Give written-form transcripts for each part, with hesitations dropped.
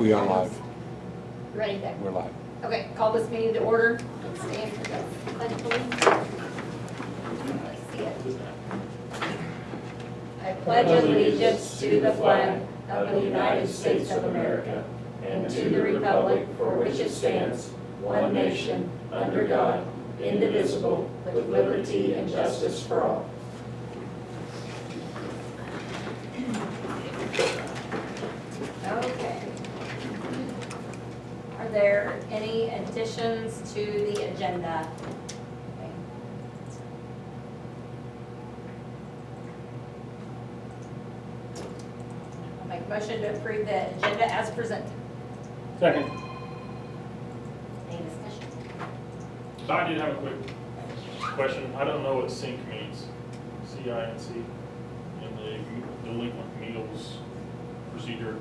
We are live. Ready there. We're live. Okay, call this meeting to order. Let's stand for the pledge, please. Let's see it. I pledge allegiance to the flag of the United States of America and to the republic for which it stands, one nation, under God, indivisible, with liberty and justice for all. Okay. Are there any additions to the agenda? Okay. I'll make a motion to approve the agenda as presented. Second. Any discussion? So I did have a quick question. I don't know what SYNC means, C-I-N-C, in the delinquent meals procedure.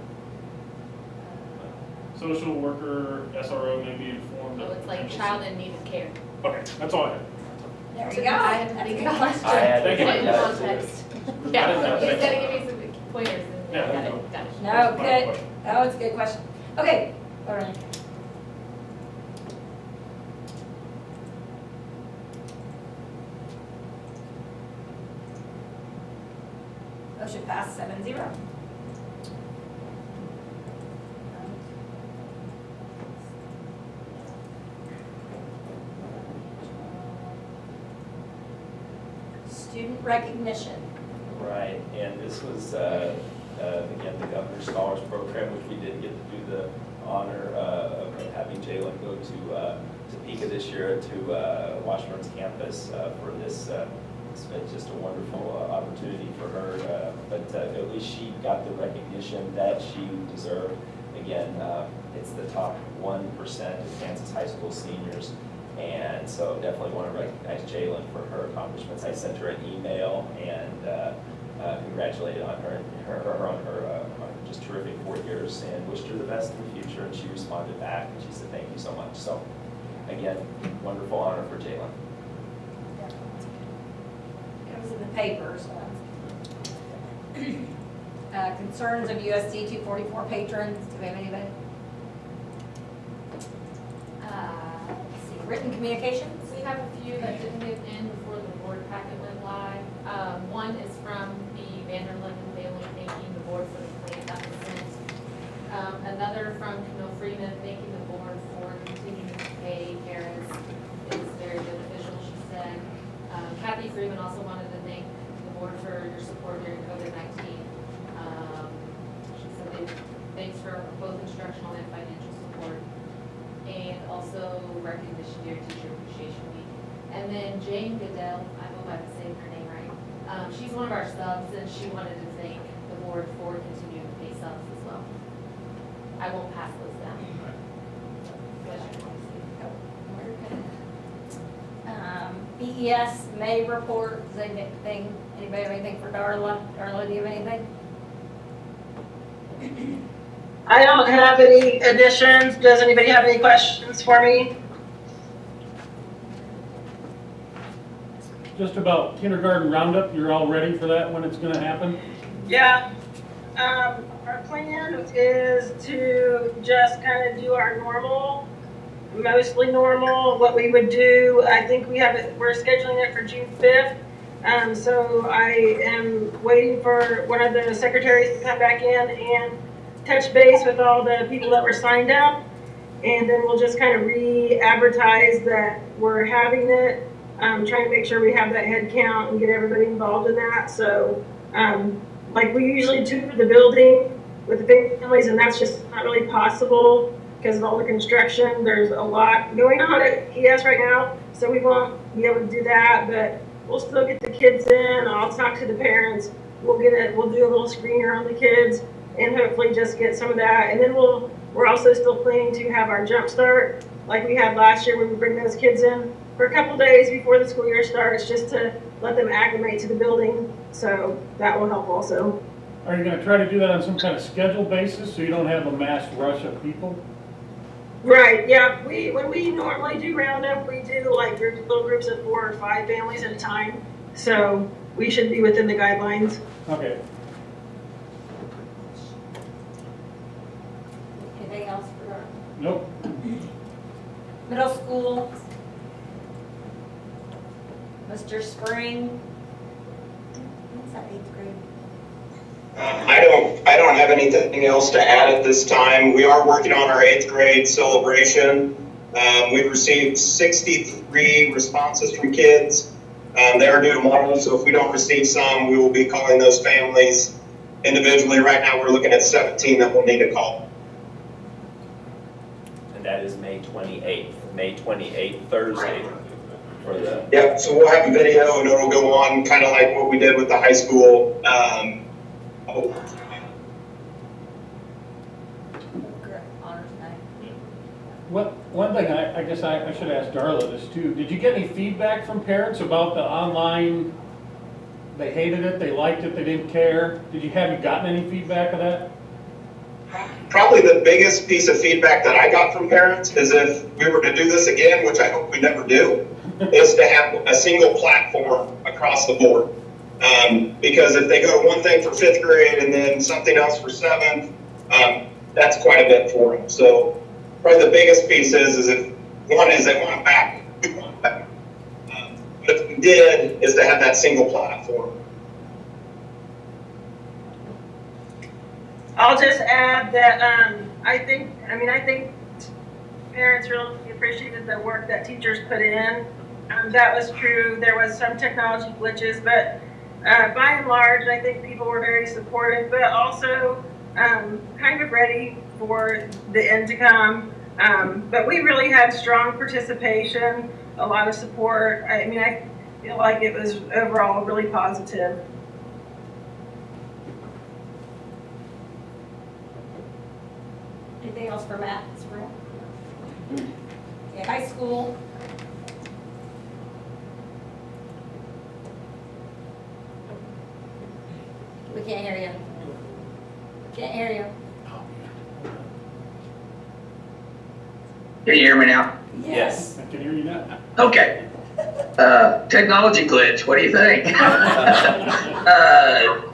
Social worker, SRO may be informed So of it's like potential- child in need of care. Okay, that's all I had. There you go. That's a good question. I had Thank you. Put it in that context. I didn't Yeah, have he's that. gotta give me some pointers and Yeah, got that's it, all. got it. No, My good. question. Oh, it's a good question. Okay, all right. Motion passed 7-0. Student recognition. Right, and this was, again, the Governor's Scholars Program, which we did get to do the honor of having Jalen go to Topeka this year to Washburn's campus for this. It's been just a wonderful opportunity for her, but at least she got the recognition that she deserved. Again, it's the top 1% of Kansas high school seniors. And so definitely want to recognize Jalen for her accomplishments. I sent her an email and congratulated on her on her just terrific 4 years and wished her the best in the future. And she responded back and she said, "Thank you so much." So again, wonderful honor for Jalen. It was in the paper, so. Concerns of USD 244 patrons, do we have anybody? Let's see, written communications? We have a few that didn't get in before the board packet went live. One is from the Vanderlyn family thanking the board for the plan that was sent. Another from Camille Freeman thanking the board for continuing to pay Harris. It was very beneficial, she said. Kathy Freeman also wanted to thank the board for your support during COVID-19. She said thanks for both instructional and financial support, and also recognition during Teacher Appreciation Week. And then Jane Goodell, I hope I'm saying her name right. She's one of our subs, and she wanted to thank the board for continuing to pay subs as well. I won't pass those down. BES May report, does anything, anybody have anything for Darla? Darla, do you have anything? I don't have any additions. Does anybody have any questions for me? Just about kindergarten roundup, you're all ready for that when it's gonna happen? Yeah. Our plan is to just kind of do our normal, mostly normal, what we would do. I think we're scheduling it for June 5th. So I am waiting for one of the secretaries to come back in and touch base with all the people that were signed up. And then we'll just kind of re-advertise that we're having it. Trying to make sure we have that head count and get everybody involved in that. So, like we usually tour the building with the big families, and that's just not really possible because of all the construction. There's a lot going on at ES right now, so we won't be able to do that, but we'll still get the kids in. I'll talk to the parents. We'll do a little screener on the kids and hopefully just get some of that. And then we're also still planning to have our jump start like we had last year when we bring those kids in for a couple days before the school year starts, just to let them acclimate to the building. So that will help also. Are you gonna try to do that on some kind of schedule basis so you don't have a mass rush of people? Right, yeah. When we normally do roundup, we do like little groups of 4 or 5 families at a time. So we should be within the guidelines. Okay. Nope. Middle school, Mr. Spring. What's that, 8th grade? I don't have anything else to add at this time. We are working on our 8th grade celebration. We've received 63 responses from kids. They are due tomorrow, so if we don't receive some, we will be calling those families individually. Right now, we're looking at 17 that we'll need to call. And that is May 28th, Thursday, for the, Yep, so we'll have a video and it'll go on kind of like what we did with the high school. Honors night. One thing I guess I should ask Darla this too. Did you get any feedback from parents about the online? They hated it, they liked it, they didn't care. Have you gotten any feedback of that? Probably the biggest piece of feedback that I got from parents is if we were to do this again, which I hope we never do, is to have a single platform across the board. Because if they go to one thing for 5th grade and then something else for 7th, that's quite a bit for them. So probably the biggest piece is if one is they want it back. We want it back. But if we did, is to have that single platform. I'll just add that I think parents really appreciated the work that teachers put in. That was true. There was some technology glitches, but by and large, I think people were very supportive, but also kind of ready for the end to come. But we really had strong participation, a lot of support. I feel like it was overall really positive. Anything else for Matt? Spring? Okay, high school. We can't hear you. Can't hear you. Can you hear me now? yes. I can hear you now. Okay. Technology glitch, what do you think?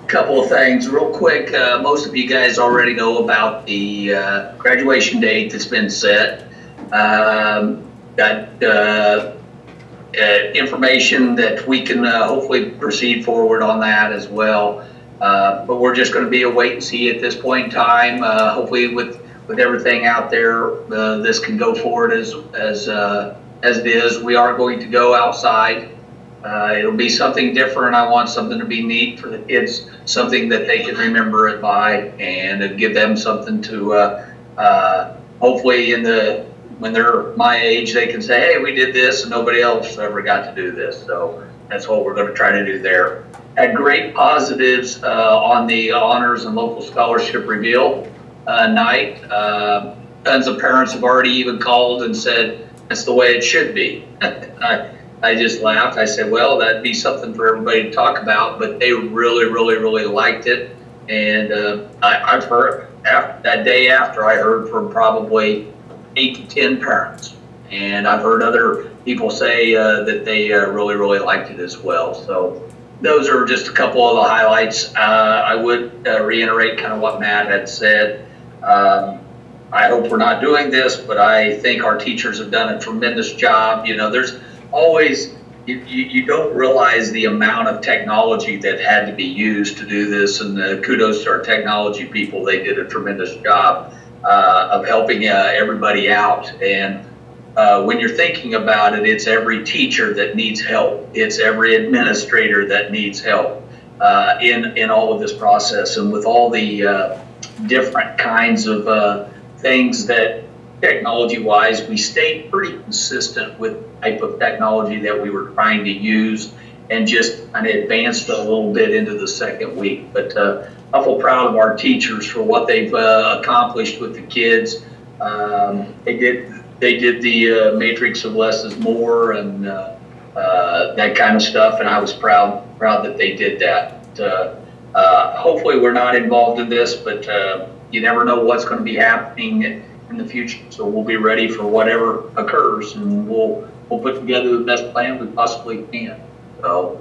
Couple of things real quick. Most of you guys already know about the graduation date that's been set. Got information that we can hopefully proceed forward on that as well. But we're just going to be a wait and see at this point in time. Hopefully with everything out there, this can go forward as it is. We are going to go outside. It'll be something different. I want something to be neat for the kids, something that they can remember it by, and give them something to hopefully when they're my age, they can say, hey, we did this and nobody else ever got to do this. So that's what we're going to try to do there. Had great positives on the honors and local scholarship reveal night. Tons of parents have already even called and said, that's the way it should be. I just laughed. I said, well, that'd be something for everybody to talk about, but they really, really, really liked it. And I've heard, that day after, I heard from probably 8 to 10 parents. And I've heard other people say that they really, really liked it as well. So those are just a couple of the highlights. I would reiterate kind of what Matt had said. I hope we're not doing this, but I think our teachers have done a tremendous job. You know, there's always, you don't realize the amount of technology that had to be used to do this, and kudos to our technology people. They did a tremendous job of helping everybody out. And when you're thinking about it, it's every teacher that needs help. It's every administrator that needs help in all of this process. And with all the different kinds of things that technology-wise, we stayed pretty consistent with the type of technology that we were trying to use, and just kind of advanced a little bit into the second week. But I feel proud of our teachers for what they've accomplished with the kids. They did the matrix of less is more, and that kind of stuff, and I was proud that they did that. Hopefully we're not involved in this, but you never know what's going to be happening in the future, so we'll be ready for whatever occurs, and we'll put together the best plan we possibly can. So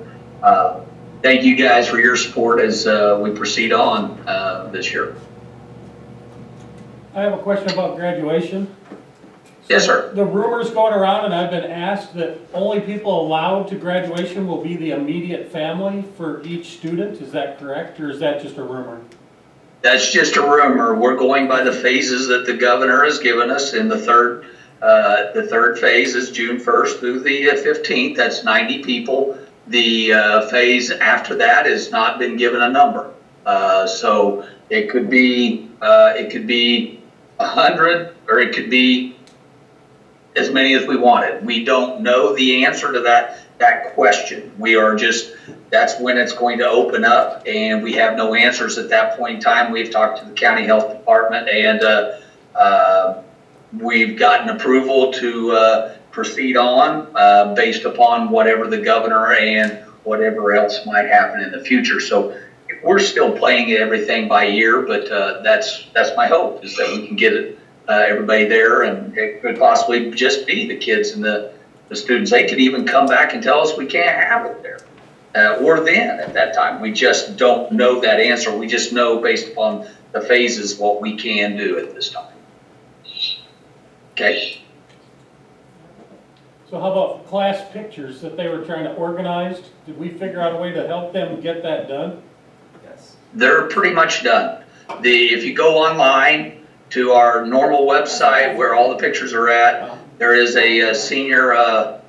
thank you guys for your support as we proceed on this year. I have a question about graduation. Yes, sir. The rumors going around, and I've been asked that only people allowed to graduation will be the immediate family for each student. Is that correct, or is that just a rumor? That's just a rumor. We're going by the phases that the governor has given us in the third phase is June 1st through the 15th. That's 90 people. The phase after that has not been given a number. So it could be 100, or it could be as many as we wanted. We don't know the answer to that question. We are just, that's when it's going to open up, and we have no answers at that point in time. We've talked to the county health department, and we've gotten approval to proceed on based upon whatever the governor and whatever else might happen in the future. So we're still playing everything by ear, but that's my hope, is that we can get it, everybody there, and it could possibly just be the kids and the students. They could even come back and tell us we can't have it there, or then at that time. We just don't know that answer. We just know based upon the phases what we can do at this time. Okay. So how about class pictures that they were trying to organize? Did we figure out a way to help them get that done? Yes. They're pretty much done. If you go online to our normal website where all the pictures are at, there is a senior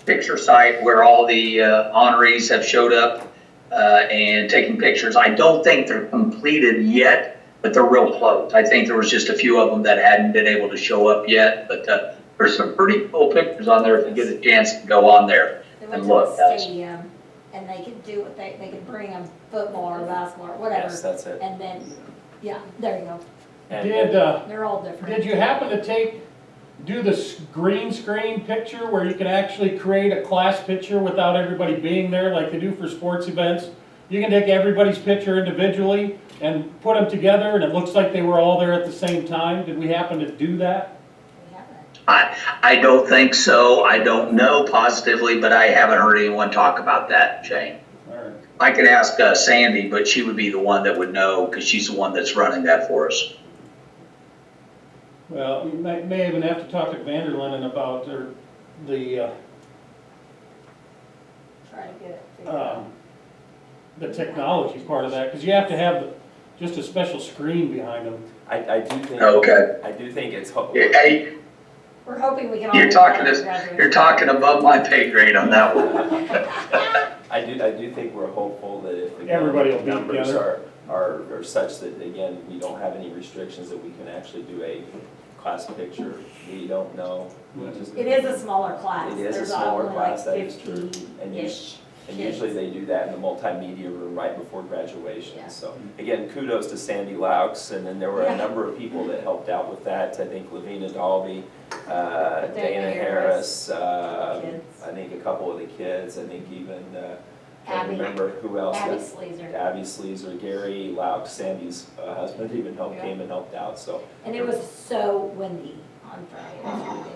picture site where all the honorees have showed up and taken pictures. I don't think they're completed yet, but they're real close. I think there was just a few of them that hadn't been able to show up yet, but there's some pretty cool pictures on there if you get a chance to go on there They went and to look. the stadium, and they could do what they could bring them football or basketball or whatever. Yes, that's it. And then, yeah, there you go. And They're all different. Did you happen to do the green screen picture where you can actually create a class picture without everybody being there like they do for sports events? You can take everybody's picture individually and put them together, and it looks like they were all there at the same time. Did we happen to do that? We haven't. I don't think so. I don't know positively, but I haven't heard anyone talk about that, Shane. All right. I could ask Sandy, but she would be the one that would know, because she's the one that's running that for us. Well, you may even have to talk to Vanderlinden about the Try to get it figured out. the technology part of that, because you have to have just a special screen behind them. I do think. Okay. I do think it's. Hey, We're hoping we can all. you're do talking that this, at graduation. you're talking above my pay grade on that one. I do think we're hopeful that if the Everybody will be numbers together. are such that, again, we don't have any restrictions, that we can actually do a class picture. We don't know. We just- It is a smaller class. It is a There's smaller only class, like that is true. And 50-ish. And kids. usually they do that in the multimedia room right before graduation. Yeah. So again, kudos to Sandy Laux, and then there were Yeah. a number of people that helped out with that. I think Lavina Dalby, Dana Harris, Harris, kids. I think a couple of the kids, I think even, I Abby. can't remember who else. Abby Sleazer. Abby Sleazer, Gary Laux, Sandy's husband even Yeah. came and helped out, so. And it was so windy on Friday. It was ridiculous.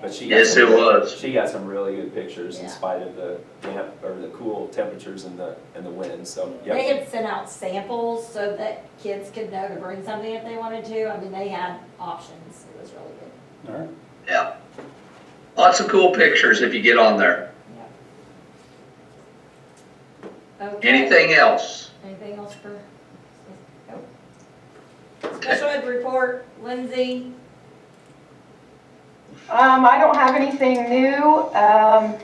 But she Yes, it was. She got some really good pictures in Yeah. spite of the damp, or the cool temperatures and the wind, so, yep. They had sent out samples so that kids could know to bring something if they wanted to. I mean, they had options. It was really good. All right. Yeah. Lots of cool pictures if you get on there. Okay. Anything else? Anything else for? No. Special ed report, Lindsay. I don't have anything new.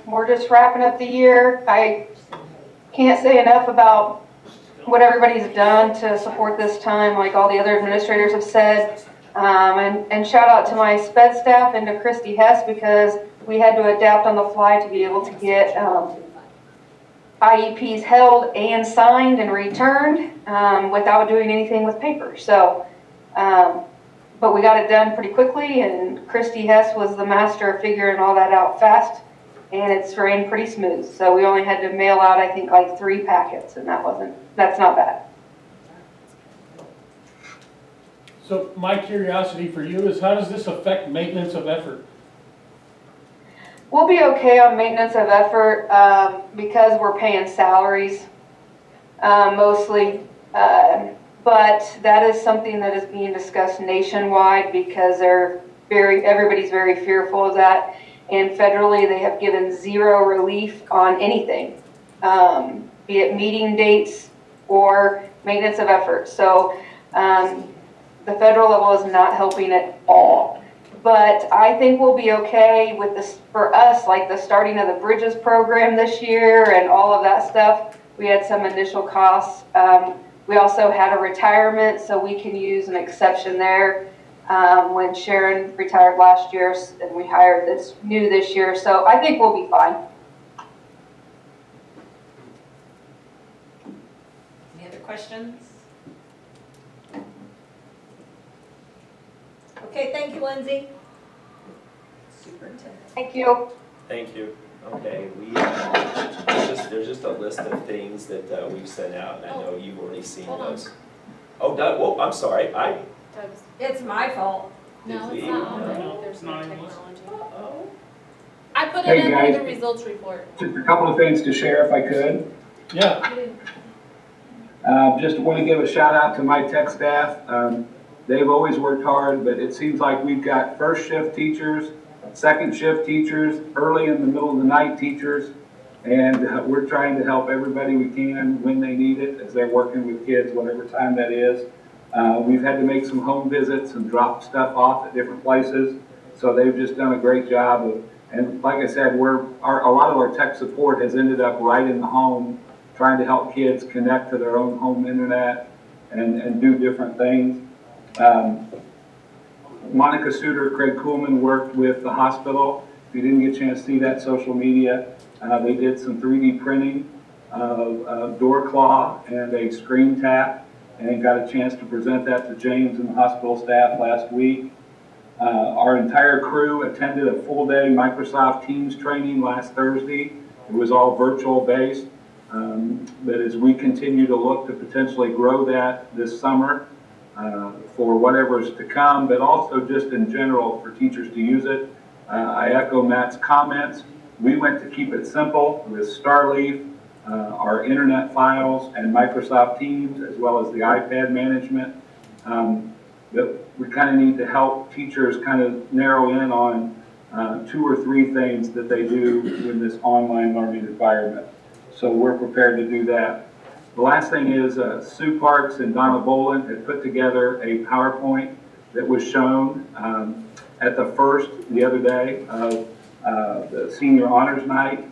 We're just wrapping up the year. I can't say enough about what everybody's done to support this time, like all the other administrators have said. And shout out to my sped staff and to Christy Hess, because we had to adapt on the fly to be able to get IEPs held and signed and returned without doing anything with paper. So, but we got it done pretty quickly, and Christy Hess was the master of figuring all that out fast, and it's ran pretty smooth. So we only had to mail out, I think, like 3 packets, and that's not bad. So my curiosity for you is, how does this affect maintenance of effort? We'll be okay on maintenance of effort because we're paying salaries mostly. But But that is something that is being discussed nationwide because everybody's very fearful of that. And federally, they have given zero relief on anything, be it meeting dates or maintenance of effort. So the federal level is not helping at all. But I think we'll be okay with this, for us, like the starting of the Bridges program this year and all of that stuff. We had some initial costs. We also had a retirement, so we can use an exception there. When Sharon retired last year and we hired this new this year. So I think we'll be fine. Any other questions? Okay, thank you, Lindsay. Superintendent. Thank you. Thank you. Okay, there's just a list of things that we've sent out, and I know you've already seen Hold on. those. Oh, Doug, whoa, I'm sorry, Doug's- It's my fault. No, Did it's we? not on there. No, There's not no even technology. Uh-oh. I put Hey, it in guys. the results report. Just a couple of things to share if I could. Yeah, You didn't- Just want to give a shout out to my tech staff. They've always worked hard, but it seems like we've got first shift teachers, second shift teachers, early in the middle of the night teachers, and we're trying to help everybody we can when they need it as they're working with kids, whatever time that is. We've had to make some home visits and drop stuff off at different places, so they've just done a great job of, and like I said, a lot of our tech support has ended up right in the home, trying to help kids connect to their own home internet and do different things. Monica Suter, Craig Kuhlman worked with the hospital. If you didn't get a chance to see that social media, they did some 3D printing of a door claw and a screen tap, and got a chance to present that to James and the hospital staff last week. Our entire crew attended a full-day Microsoft Teams training last Thursday. It was all virtual based, but as we continue to look to potentially grow that this summer for whatever's to come, but also just in general for teachers to use it, I echo Matt's comments. We went to keep it simple with Starleaf, our internet files, and Microsoft Teams, as well as the iPad management. But we kind of need to help teachers kind of narrow in on 2 or 3 things that they do in this online learning environment. So we're prepared to do that. The last thing is Sue Parks and Donna Boland had put together a PowerPoint that was shown at the first the other day of the senior honors night.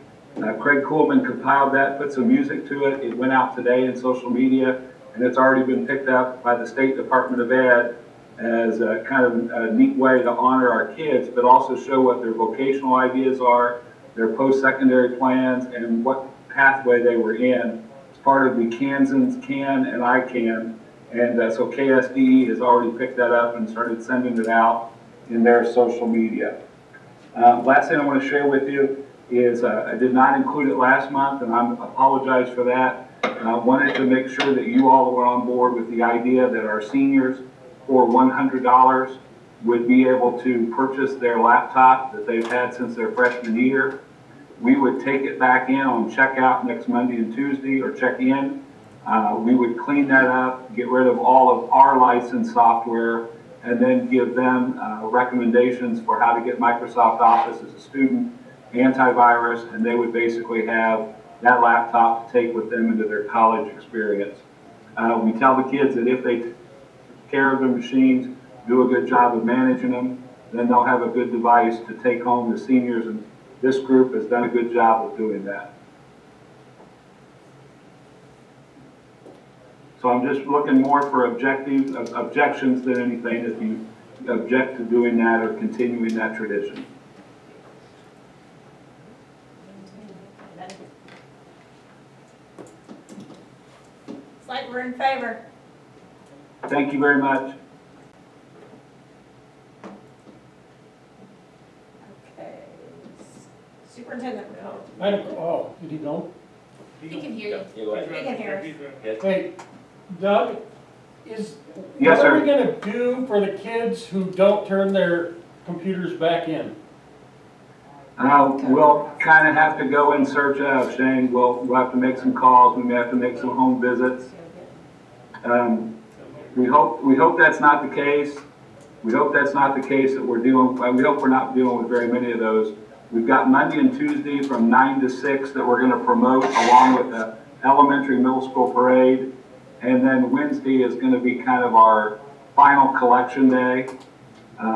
Craig Kuhlman compiled that, put some music to it. It went out today in social media, and it's already been picked up by the State Department of Ed as a kind of a neat way to honor our kids, but also show what their vocational ideas are, their post-secondary plans, and what pathway they were in. It's part of the Kansans Can and I Can, and so KSDE has already picked that up and started sending it out in their social media. Last thing I want to share with you is I did not include it last month, and I apologize for that. I wanted to make sure that you all were on board with the idea that our seniors, for $100, would be able to purchase their laptop that they've had since their freshman year. We would take it back in on checkout next Monday and Tuesday, or check in. We would clean that up, get rid of all of our licensed software, and then give them recommendations for how to get Microsoft Office as a student, antivirus, and they would basically have that laptop to take with them into their college experience. We tell the kids that if they take care of their machines, do a good job of managing them, then they'll have a good device to take home. The seniors, and this group has done a good job of doing that. So I'm just looking more for objections than anything, if you object to doing that or continuing that tradition. It's like we're in favor. Thank you very much. Okay. Superintendent report. oh, did he go? He can hear you. You go ahead. He can hear us. Yes. Hey, Doug, is, Yes, what are sir. we gonna do for the kids who don't turn their computers back in? We'll kind of have to go in search of, Shane. We'll have to make some calls. We may have to make some home visits. We hope that's not the case. We hope that's not the case that we hope we're not dealing with very many of those. We've got Monday and Tuesday from 9 to 6 that we're going to promote along with the elementary middle school parade. And then Wednesday is going to be kind of our final collection day.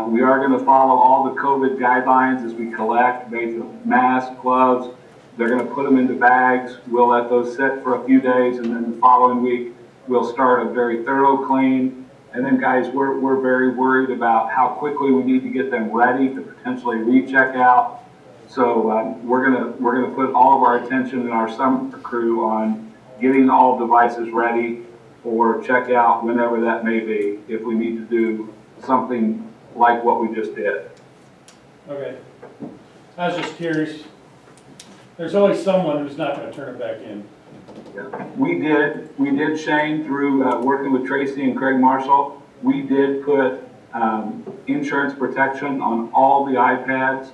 We are going to follow all the COVID guidelines as we collect, basically masks, gloves. They're going to put them into bags. We'll let those sit for a few days, and then the following week we'll start a very thorough clean. And then, guys, we're very worried about how quickly we need to get them ready to potentially recheck out. So we're gonna put all of our attention and our summer crew on getting all devices ready for checkout whenever that may be, if we need to do something like what we just did. Okay. I was just curious. There's always someone who's not gonna turn it back in. Yeah. We did, Shane, through working with Tracy and Craig Marshall, we did put insurance protection on all the iPads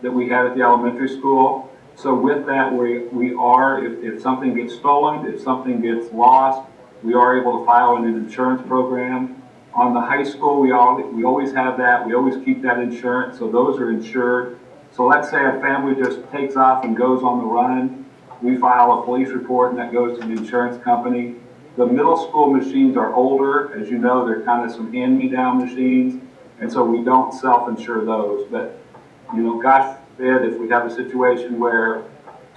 that we had at the elementary school. So with that, we are, if something gets stolen, if something gets lost, we are able to file an insurance program. On the high school, we always have that. We always keep that insurance, so those are insured. So let's say a family just takes off and goes on the run. We file a police report and that goes to the insurance company. The middle school machines are older. As you know, they're kind of some hand-me-down machines. And so we don't self-insure those. But, you know, gosh forbid if we have a situation where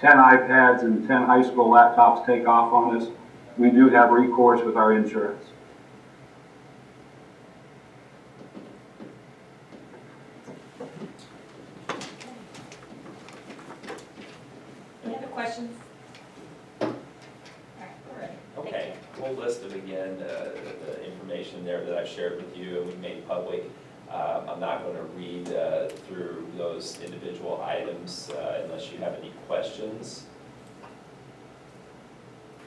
10 iPads and 10 high school laptops take off on us, we do have recourse with our insurance. Any other questions? All right, we're ready. Thank Okay, whole list of, again, the information there that I've shared with you and we've made public. I'm not going to read through those individual items unless you have any questions.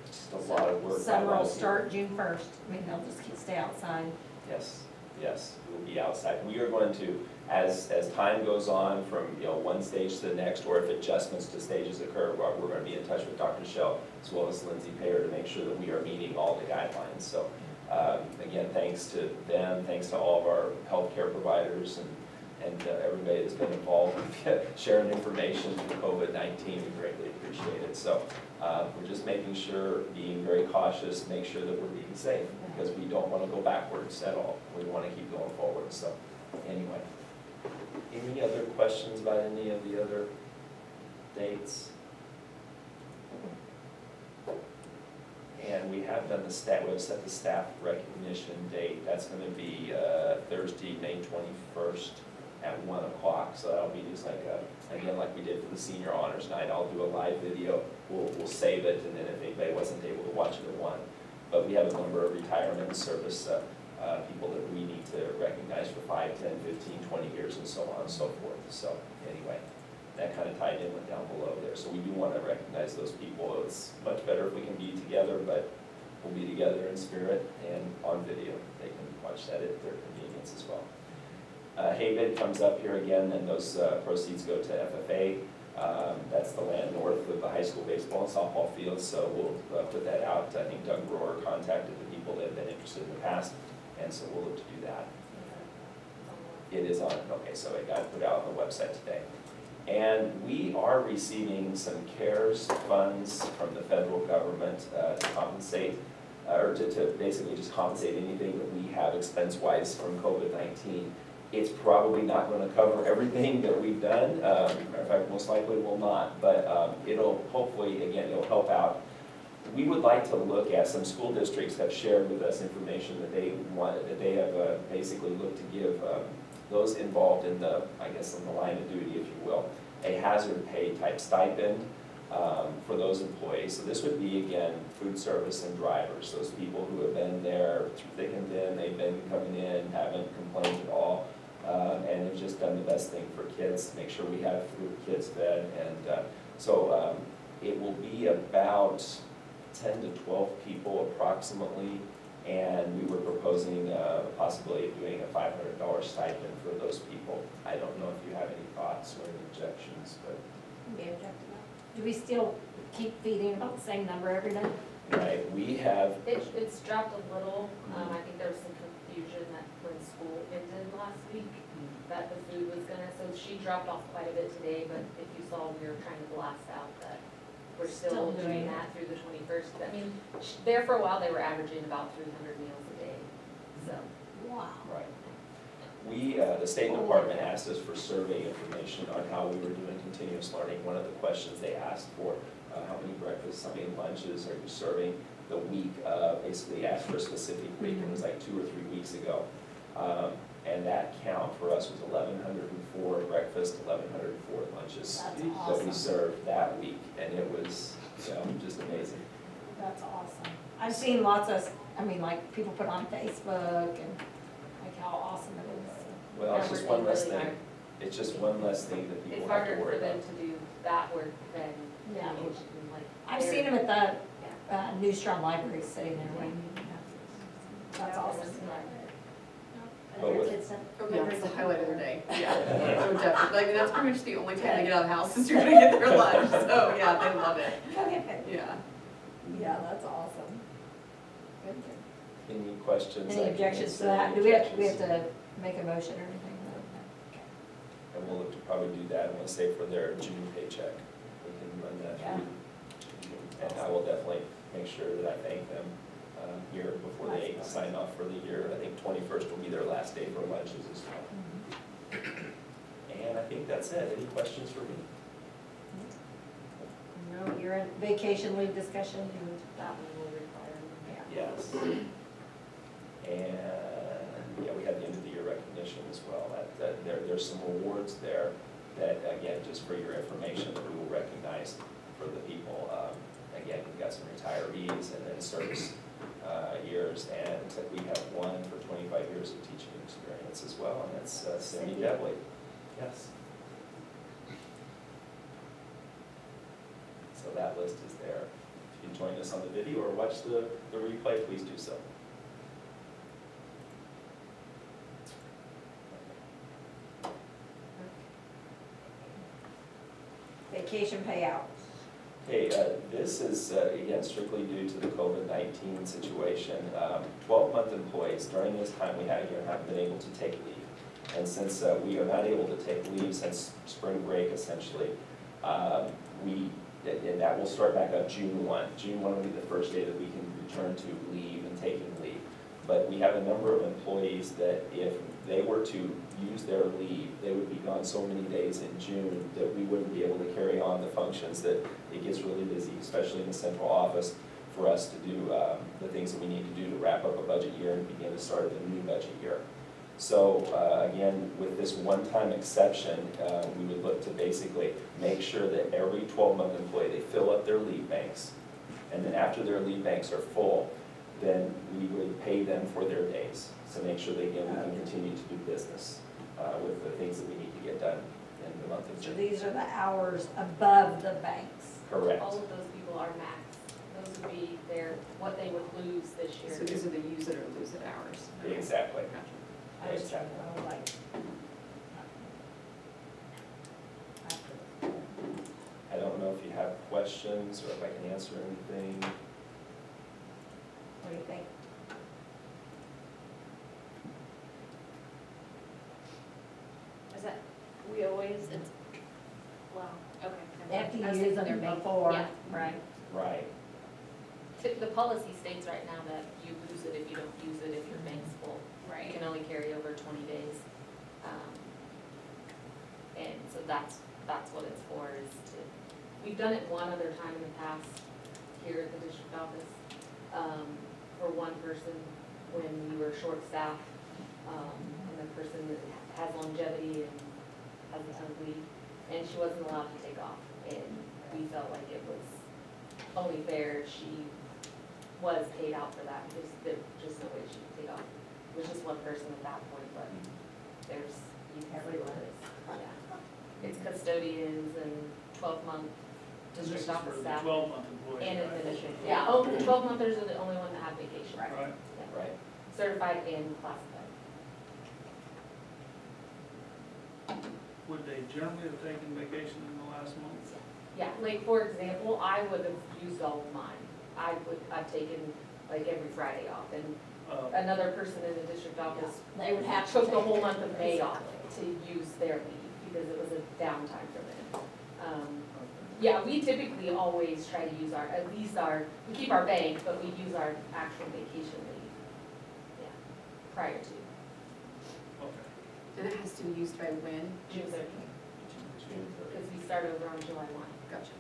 Just a lot of work. Summer will start June 1st. I mean, they'll just stay outside. Yes, yes, we'll be outside. We are going to, as time goes on from one stage to the next, or if adjustments to stages occur, we're going to be in touch with Dr. Shell as well as Lindsay Payer to make sure that we are meeting all the guidelines. So again, thanks to them, thanks to all of our healthcare providers and everybody that's been involved with sharing information through COVID-19. We greatly appreciate it. So we're just making sure, being very cautious, make sure that we're being safe because we don't want to go backwards at all. We want to keep going forward. So anyway, any other questions about any of the other dates? And we have done the staff, we've set the staff recognition date. That's going to be Thursday, May 21st at 1 o'clock. So that'll be just like again, like we did for the senior honors night. I'll do a live video. We'll save it, and then if anybody wasn't able to watch it at 1. But we have a number of retirement and service people that we need to recognize for 5, 10, 15, 20 years and so on and so forth. So anyway, that kind of tied in with down below there. So we do want to recognize those people. It's much better if we can be together, but we'll be together in spirit and on video. They can watch that at their convenience as well. Haybid comes up here again, and those proceeds go to FFA. That's the land north of the high school baseball and softball fields, so we'll put that out. I think Doug Rohr contacted the people that have been interested in the past, and so we'll look to do that. It is on, okay, so it got put out on the website today. And we are receiving some CARES funds from the federal government to compensate, or to basically just compensate anything that we have expense-wise from COVID-19. It's probably not going to cover everything that we've done. In fact, most likely will not, but it'll hopefully, again, it'll help out. We would like to look at, some school districts have shared with us information that they want, that they have basically looked to give those involved in the, I guess, in the line of duty, if you will, a hazard pay type stipend for those employees. So this would be, again, food service and drivers, those people who have been there through thick and thin, they've been coming in, haven't complained at all, and have just done the best thing for kids to make sure we have food, kids fed. And so it will be about 10 to 12 people approximately. And we were proposing a possibility of doing a $500 stipend for those people. I don't know if you have any thoughts or any objections, but. Do we still keep feeding about the same number every day? right? We have, It's dropped a little. I think there was some confusion that when school ended last week, that the food was gonna, so she dropped off quite a bit today, but if you saw, we were trying to blast out that we're still doing that through the 21st. I mean, there for a while, they were averaging about 300 meals a day, so. Wow. right. We, the State Department asked us for survey information on how we were doing continuous learning. One of the questions they asked for, how many breakfasts, how many lunches are you serving the week? Basically asked for a specific week, and it was like 2 or 3 weeks ago. And that count for us was 1,104 breakfasts, 1,104 lunches That's that we awesome. served that week, and it was, you know, just amazing. That's awesome. I've seen lots of, I mean, like, people put on Facebook and like how awesome it is. Well, it's Yeah, just we're one less really thing. hard. It's just one less thing that It's people have harder to for worry them about. to do that work than Yeah. teaching, like. I've seen them at the Newstrom Library sitting there waiting. That's awesome. But with- Yeah, it's the highlight of their day. Yeah, so definitely. I mean, that's pretty much the only time they get out of the house is you're gonna get their lunch. So, yeah, they love it. Go get it. Yeah. Yeah, that's awesome. Good. Any questions? I Any can objections to answer. that? Any Do we have objections? to make a motion or anything? And we'll look to probably do that, and we'll say for their June paycheck, we can run that Yeah. through. And I will definitely make sure that I thank them here before they sign off for the year. I think 21st will be their last day for lunches as well. And I think that's it. Any questions for me? No, you're in vacation leave discussion. That one will require. Yeah. Yes. And, yeah, we had the end of the year recognition as well. There's some awards there that, again, just for your information, that we will recognize for the people. Again, we've got some retirees and then service years, and we have one for 25 years of teaching experience as well, and that's Cindy Devley. Yes. So that list is there. If you join us on the video or watch the replay, please do so. Vacation payouts. Okay, this is, again, strictly due to the COVID-19 situation. 12-month employees, during this time we have here, haven't been able to take leave. And since we are not able to take leave since spring break, essentially, and that will start back up June 1. June 1 will be the first day that we can return to leave and taking leave. But we have a number of employees that if they were to use their leave, they would be gone so many days in June that we wouldn't be able to carry on the functions, that it gets really busy, especially in the central office, for us to do the things that we need to do to wrap up a budget year and begin the start of the new budget year. So again, with this one-time exception, we would look to basically make sure that every 12-month employee, they fill up their leave banks. And then after their leave banks are full, then we would pay them for their days. So make sure that, again, we can continue to do business with the things that we need to get done in the month of So June. these are the hours above the banks. Correct. All of those people are max. Those would be what they would lose this year. So these are the use it or lose it hours. Exactly. Gotcha. I just don't know, like. I don't know if you have questions or if I can answer anything. What do you think? Is that, we always, it's, wow, okay. They have to I was use thinking them they're both- before, yeah. right? Right. The policy states right now that you lose it if you don't use it, if your bank's full. You can only carry over 20 days. And so that's what it's for, is to, we've done it one other time in the past here at the district office, for one person when we were short-staffed, and the person that has longevity and has a ton of leave, and she wasn't allowed to take off. And we felt like it was only fair if she was paid out for that, because there was just no way she could take off. It was just one person at that point, but there's, you can see what it is, yeah. It's custodians and 12-month district office staff 12-month employees. and right? administration. Yeah, oh, the 12-monthers are the only one that have vacation. Right. Right. Yeah. Right. Certified and classified. Would they generally have taken vacation in the last month? Yeah, like for example, I would have used all of mine. I've taken like every Friday off, and Uh, another person in the district office They would have to took the take whole it. month of May off to use their leave, because it was a downtime for them. Yeah, we typically always try to use we keep our bank, but we use our actual vacation leave, yeah, prior to Okay. And it has to be used by when? June 30th, because we start over on July 1. Gotcha.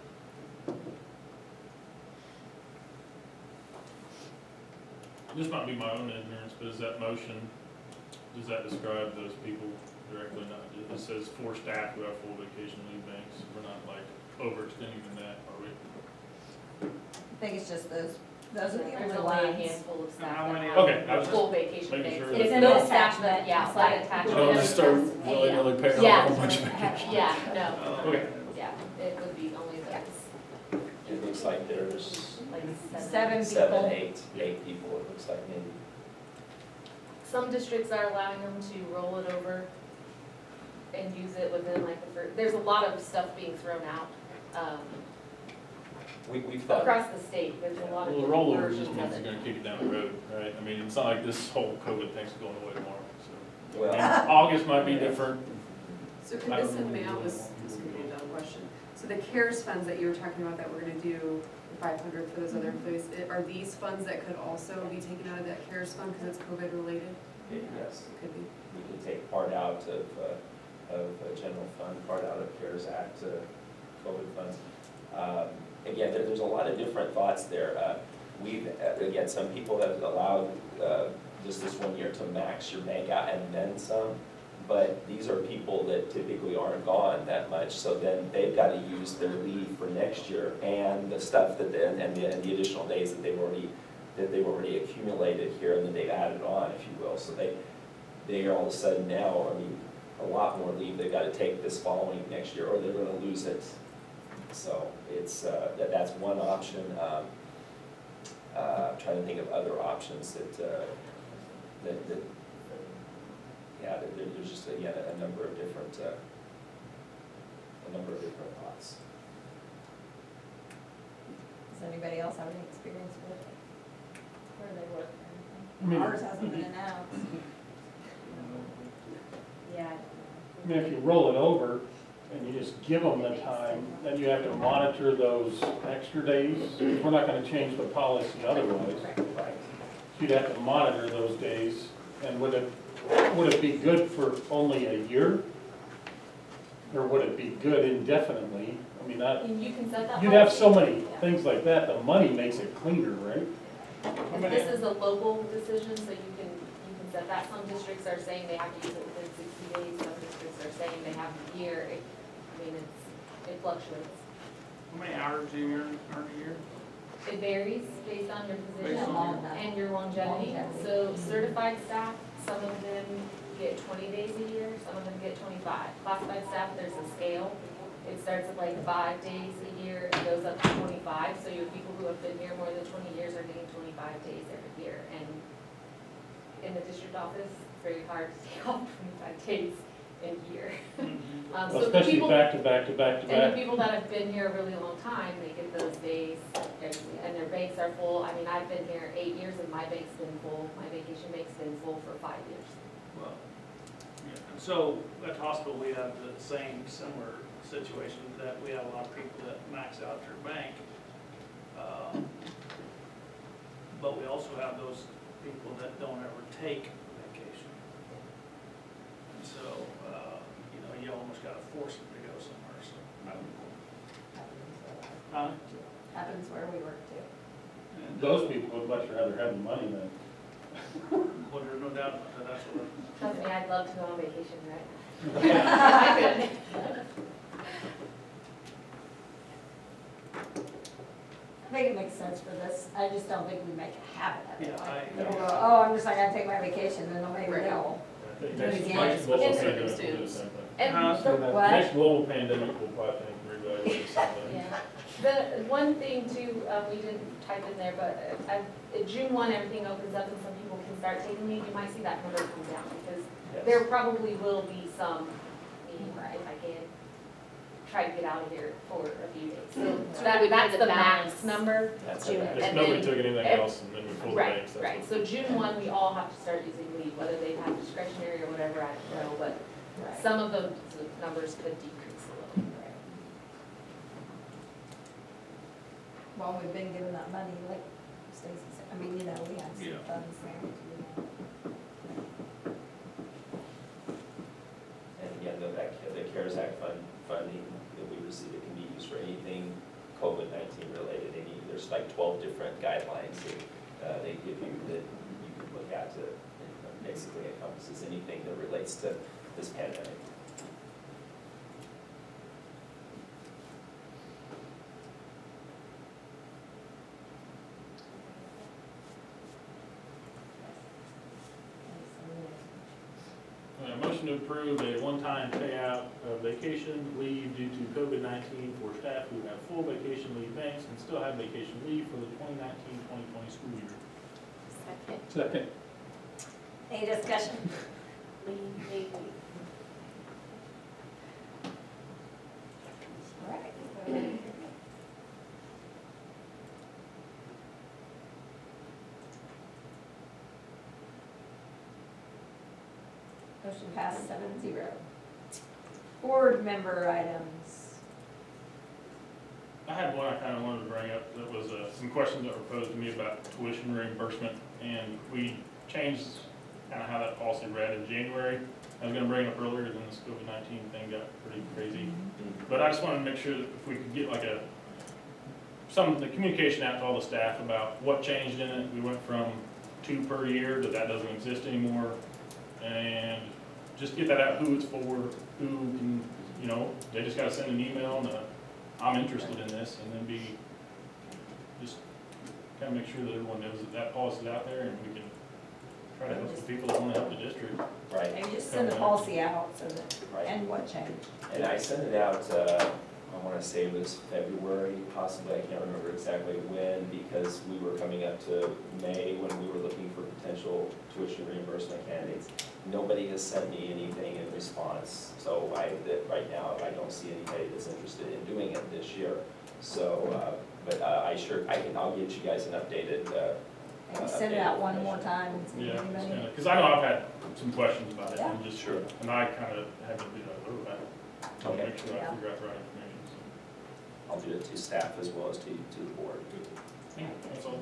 This might be my own ignorance, but is that motion, does that describe those people directly? Not, it says for staff who have full vacation leave banks. We're not like overextending in that, are we? I think it's just those are the There's only only a ones. handful of staff How that many have Okay, I was just full vacation making days. sure It's that- in No the staff attachment, that, yeah, it's that like- attachment. Don't just start willy-nilly paying off Yeah. a bunch of vacation. Yeah, no, Okay. yeah, it would be only those, It looks like there's like Seven seven, people. eight people, it looks like maybe. Some districts are allowing them to roll it over and use it within like the first, there's a lot of stuff being thrown out, We've thought. across the state, there's a lot of Well, the different rollover versions just of means it. you're gonna kick it down the road, right? I mean, it's not like this whole COVID thing's going away tomorrow, so. Well, August might be different. So could I this don't know. amount, this could be a dumb question, so the CARES funds that you were talking about that we're gonna do, the 500 for those other employees, are these funds that could also be taken out of that CARES fund because it's COVID related? yes, Could be. we can take part out of a general fund, part out of CARES Act, COVID funds. Again, there's a lot of different thoughts there. Again, some people have allowed just this 1 year to max your bank out and then some, but these are people that typically aren't gone that much, so then they've got to use their leave for next year and the stuff and the additional days that they've already accumulated here and then they've added on, if you will. So they are all of a sudden now, I mean, a lot more leave they've got to take this following next year, or they're going to lose it. So it's, that's one option. Trying to think of other options there's just, again, a number of different thoughts. Does anybody else have any experience with it? Where they work I or mean, anything? Ours hasn't been announced. Yeah. I mean, if you roll it over and you just give them the time, then you have to monitor those extra days. We're not gonna change the policy otherwise. Right. You'd have to monitor those days, and would it be good for only a year? Or would it be good indefinitely? I mean, And you can set that. you'd have so policy. many things like that, the money makes it cleaner, right? And this is a local decision, so you can set that. Some districts are saying they have to use it within 60 days, some districts are saying they have a year. I mean, it fluctuates. How many hours do you earn a year? It varies based on your position Based on and your longevity. Longevity. So certified staff, some of them get 20 days a year, some of them get 25. Classified staff, there's a scale. It starts at like 5 days a year and goes up to 25. So you have people who have been here more than 20 years are getting 25 days every year. And in the district office, it's very hard to take off 25 days in a year. Well, So the especially people, back to back to back to and the back. people that have been here a really long time, they get those days, and their banks are full. I mean, I've been here 8 years and my bank's been full, my vacation bank's been full for 5 years. Well, yeah, and so at the hospital, we have the same similar situation that we have a lot of people that max out their bank. But we also have those people that don't ever take vacation. And so, you almost gotta force them to go somewhere, so I don't know. Happens where we work too. And, Those people would much rather have the money than. well, there's no doubt about that, that's what. Trust me, I'd love to go on vacation right now. Yeah. I think it makes sense for this. I just don't think we make a habit of it. Yeah, Like, I- people go, oh, I'm just not gonna take my vacation, then maybe Right. they'll. Next again. global It's pandemic will do the circumstance. same thing. And So the, the What? next global pandemic will probably reevaluate something. yeah, the one thing too, we didn't type in there, but at June 1, everything opens up and some people can start taking leave. You might see that number come down because Yes. there probably will be some, if I can, try to get out of here for a few days. So So that, we would that's do the the max balance. number. That's June. okay. If And nobody then took anything ev- else, and then we pull the Right, banks. that's right. So June 1, we all have to start using leave, whether they have discretionary or whatever, I don't know, but some of the numbers could decrease a little. Well, we've been given that money, like Stacy said, I mean, we have some Yeah. funds there too. And again, the CARES Act funding that we receive, it can be used for anything COVID-19 related. There's like 12 different guidelines that they give you that you can look at to, basically encompasses anything that relates to this pandemic. Motion to approve a one-time payout of vacation leave due to COVID-19 for staff who have full vacation leave banks and still have vacation leave for the 2019-2020 school year. Second. Second. Any discussion? Leave. All right. Motion passed 7-0. Board member items. I had one I kind of wanted to bring up, that was some questions that were posed to me about tuition reimbursement, and we changed kind of how that policy read in January. I was going to bring it up earlier, then this COVID-19 thing got pretty crazy. But I just wanted to make sure that if we could get like the communication out to all the staff about what changed in it. We went from 2 per year to that doesn't exist anymore. And just get that out, who it's for, who can, they just gotta send an email and I'm interested in this, and then just kind of make sure that everyone knows that policy's out there and we can try to help the people that want to help the district. Right. Maybe just send the policy out so that, Right. and what changed? And I sent it out, I want to say it was February, possibly, I can't remember exactly when, because we were coming up to May when we were looking for potential tuition reimbursement candidates. Nobody has sent me anything in response, so right now, I don't see anybody that's interested in doing it this year. So, I'll get you guys an updated, Maybe send it out one more time and see if Yeah, anybody. because I know I've had some questions about it, Yeah. and just, Sure. and I kind of had to be like, oh, I want to Okay. make sure I Yeah. figure out the right information. I'll do it to staff as well as to the board. So, that's all.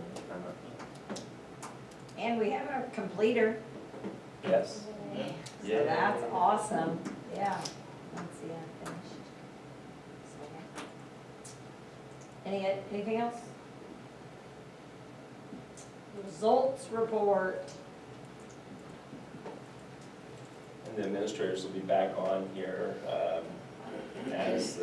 And we have a completer, Yes. so that's awesome, yeah. Let's see, I finished. Anything else? Results report. And the administrators will be back on here as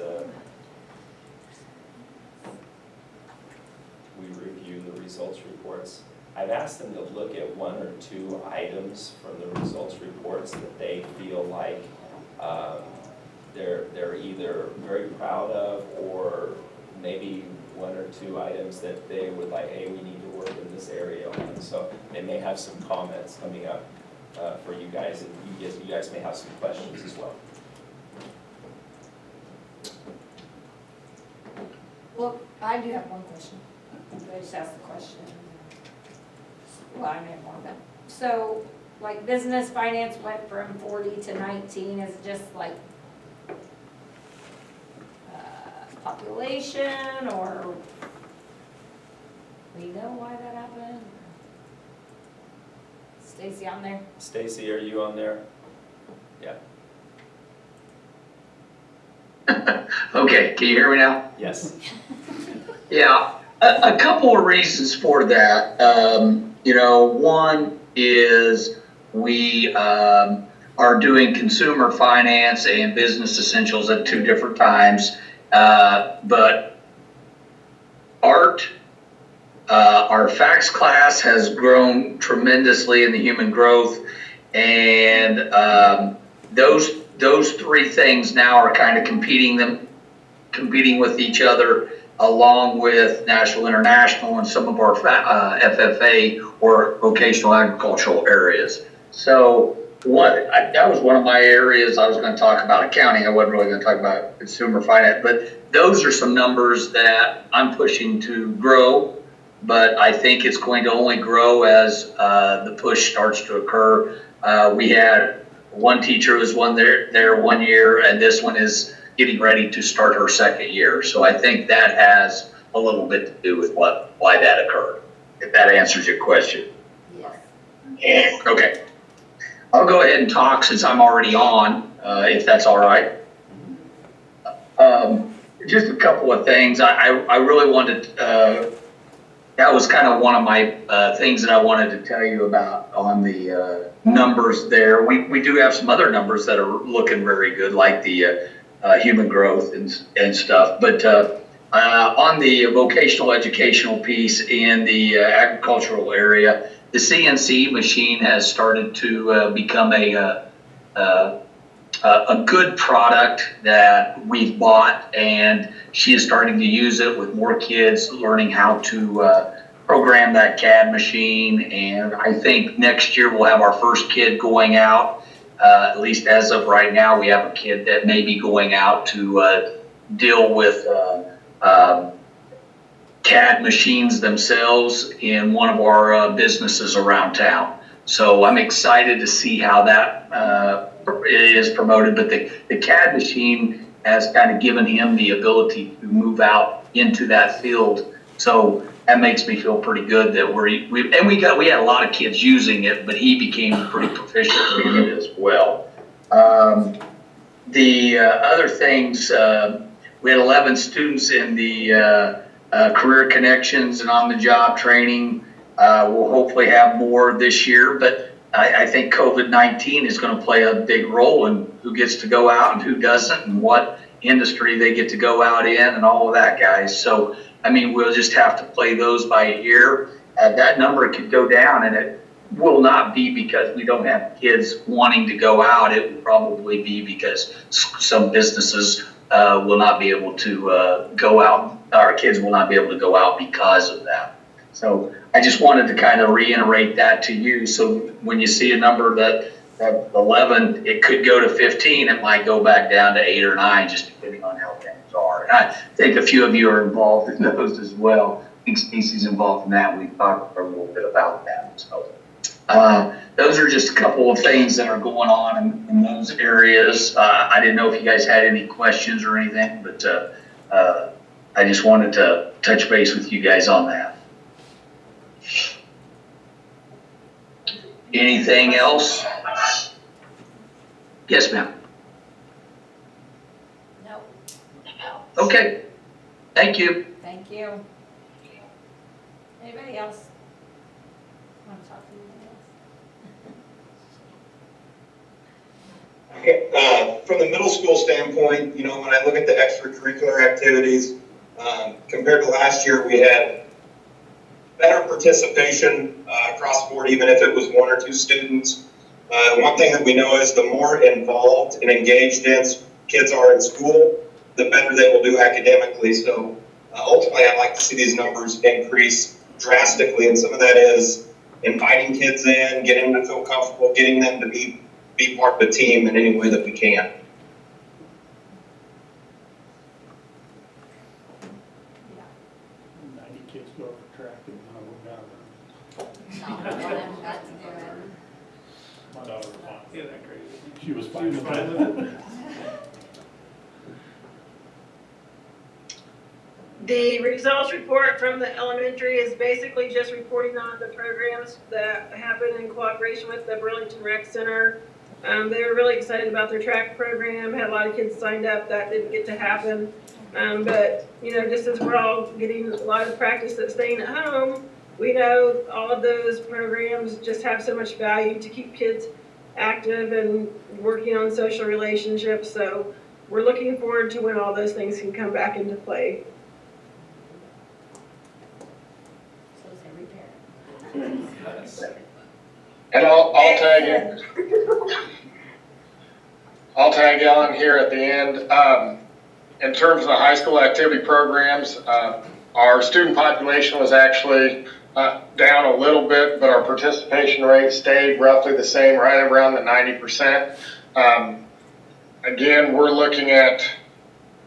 we review the results reports. I've asked them to look at 1 or 2 items from the results reports that they feel like they're either very proud of, or maybe 1 or 2 items that they would like, hey, we need to work in this area on. So they may have some comments coming up for you guys, and you guys may have some questions as well. Well, I do have one question. I just asked the question. Well, I may have more of them. So, like, business finance went from 40 to 19, is it just like population, or we know why that happened? Stacy on there? Stacy, are you on there? Yeah. Okay, can you hear me now? Yes. Yeah, a couple of reasons for that. One is we are doing consumer finance and business essentials at 2 different times. But art, our FACS class has grown tremendously in the human growth, and those 3 things now are kind of competing with each other, along with National International and some of our FFA or vocational agricultural areas. So that was one of my areas I was going to talk about accounting. I wasn't really going to talk about consumer finance, but those are some numbers that I'm pushing to grow. But I think it's going to only grow as the push starts to occur. We had one teacher who was there 1 year, and this one is getting ready to start her second year. So I think that has a little bit to do with why that occurred. If that answers your question. Yes. Okay. I'll go ahead and talk since I'm already on, if that's all right. Just a couple of things. I really wanted, that was kind of one of my things that I wanted to tell you about on the numbers there. We do have some other numbers that are looking very good, like the human growth and stuff. But on the vocational educational piece in the agricultural area, the CNC machine has started to become a good product that we've bought, and she is starting to use it with more kids learning how to program that CAD machine. And I think next year we'll have our first kid going out. At least as of right now, we have a kid that may be going out to deal with CAD machines themselves in one of our businesses around town. So I'm excited to see how that is promoted. But the CAD machine has kind of given him the ability to move out into that field. So that makes me feel pretty good that we had a lot of kids using it, but he became pretty proficient in it as well. The other things, we had 11 students in the career connections and on-the-job training. We'll hopefully have more this year, but I think COVID-19 is going to play a big role in who gets to go out and who doesn't, and what industry they get to go out in, and all of that, guys. So, I mean, we'll just have to play those by ear. That number could go down, and it will not be because we don't have kids wanting to go out. It will probably be because some businesses will not be able to go out. Our kids will not be able to go out because of that. So I just wanted to kind of reiterate that to you. So when you see a number that 11, it could go to 15. It might go back down to 8 or 9, just depending on how things are. And I think a few of you are involved in those as well. I think Stacey's involved in that. We've talked a little bit about that. So those are just a couple of things that are going on in those areas. I didn't know if you guys had any questions or anything, but I just wanted to touch base with you guys on that. Anything else? Yes, ma'am. No. Okay. Thank you. Thank you. Anybody else want to talk to anybody else? From the middle school standpoint, when I look at the extracurricular activities, compared to last year, we had better participation across the board, even if it was 1 or 2 students. One thing that we know is the more involved and engaged kids are in school, the better they will do academically. So ultimately, I'd like to see these numbers increase drastically, and some of that is inviting kids in, getting them to feel comfortable, getting them to be part of the team in any way that we can. Kids go for track and No, I haven't got to do it. My daughter was fine. Yeah, that crazy. She was She fine was with fine it. with it. The results report from the elementary is basically just reporting on the programs that happen in cooperation with the Burlington Rec Center. They were really excited about their track program, had a lot of kids signed up. That didn't get to happen. But, just as we're all getting a lot of practice at staying at home, we know all of those programs just have so much value to keep kids active and working on social relationships. So we're looking forward to when all those things can come back into play. So is every parent. And I'll tag you on here at the end. In terms of the high school activity programs, our student population was actually down a little bit, but our participation rate stayed roughly the same, right around the 90%. Again, we're looking at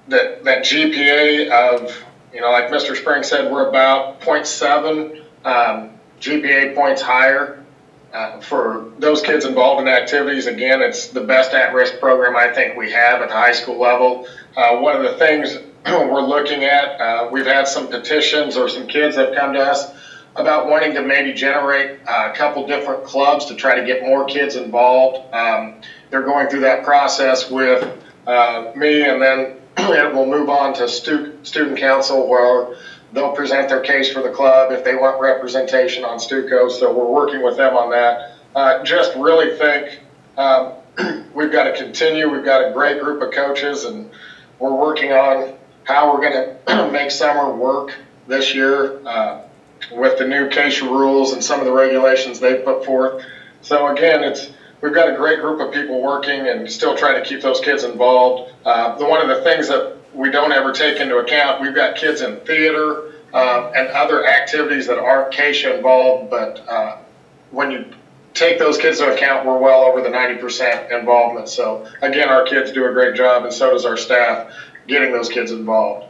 that GPA of, like Mr. Spring said, we're about 0.7 GPA points higher for those kids involved in activities. Again, it's the best at-risk program I think we have at the high school level. One of the things we're looking at, we've had some petitions or some kids that have come to us about wanting to maybe generate a couple different clubs to try to get more kids involved. They're going through that process with me, and then we'll move on to student council, where they'll present their case for the club if they want representation on Stuco. So we're working with them on that. Just really think we've got to continue. We've got a great group of coaches, and we're working on how we're going to make summer work this year with the new CASHA rules and some of the regulations they've put forth. So again, we've got a great group of people working and still trying to keep those kids involved. One of the things that we don't ever take into account, we've got kids in theater and other activities that aren't CASHA involved, but when you take those kids into account, we're well over the 90% involvement. So again, our kids do a great job, and so does our staff getting those kids involved.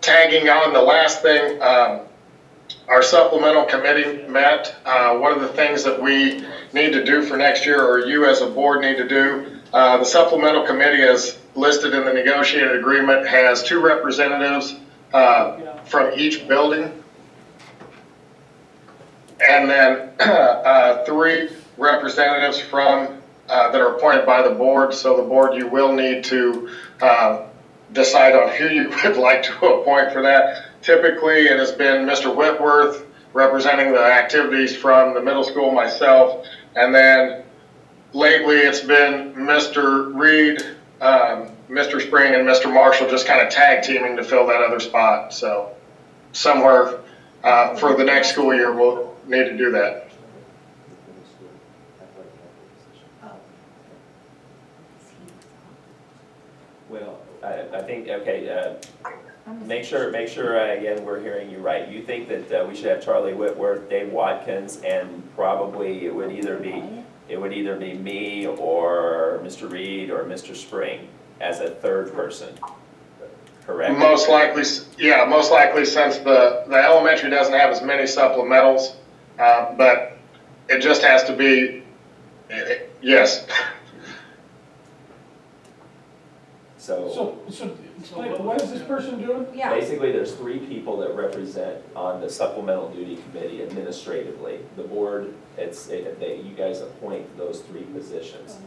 Tagging on the last thing, our supplemental committee met. One of the things that we need to do for next year, or you as a board need to do, the supplemental committee, as listed in the negotiated agreement, has 2 representatives from each building, and then 3 representatives from that are appointed by the board. So the board, you will need to decide on who you would like to appoint for that. Typically, it has been Mr. Whitworth representing the activities from the middle school, myself, and then lately it's been Mr. Reed, Mr. Spring, and Mr. Marshall just kind of tag teaming to fill that other spot. So somewhere for the next school year, we'll need to do that. Well, I think, okay, make sure, again, we're hearing you right. You think that we should have Charlie Whitworth, Dave Watkins, and probably it would either be me or Mr. Reed or Mr. Spring as a third person, correct? Most likely, yeah, most likely, since the elementary doesn't have as many supplementals, but it just has to be, yes. So explain, what is this person doing? Yeah. Basically, there's 3 people that represent on the supplemental duty committee administratively. The board, you guys appoint those 3 positions.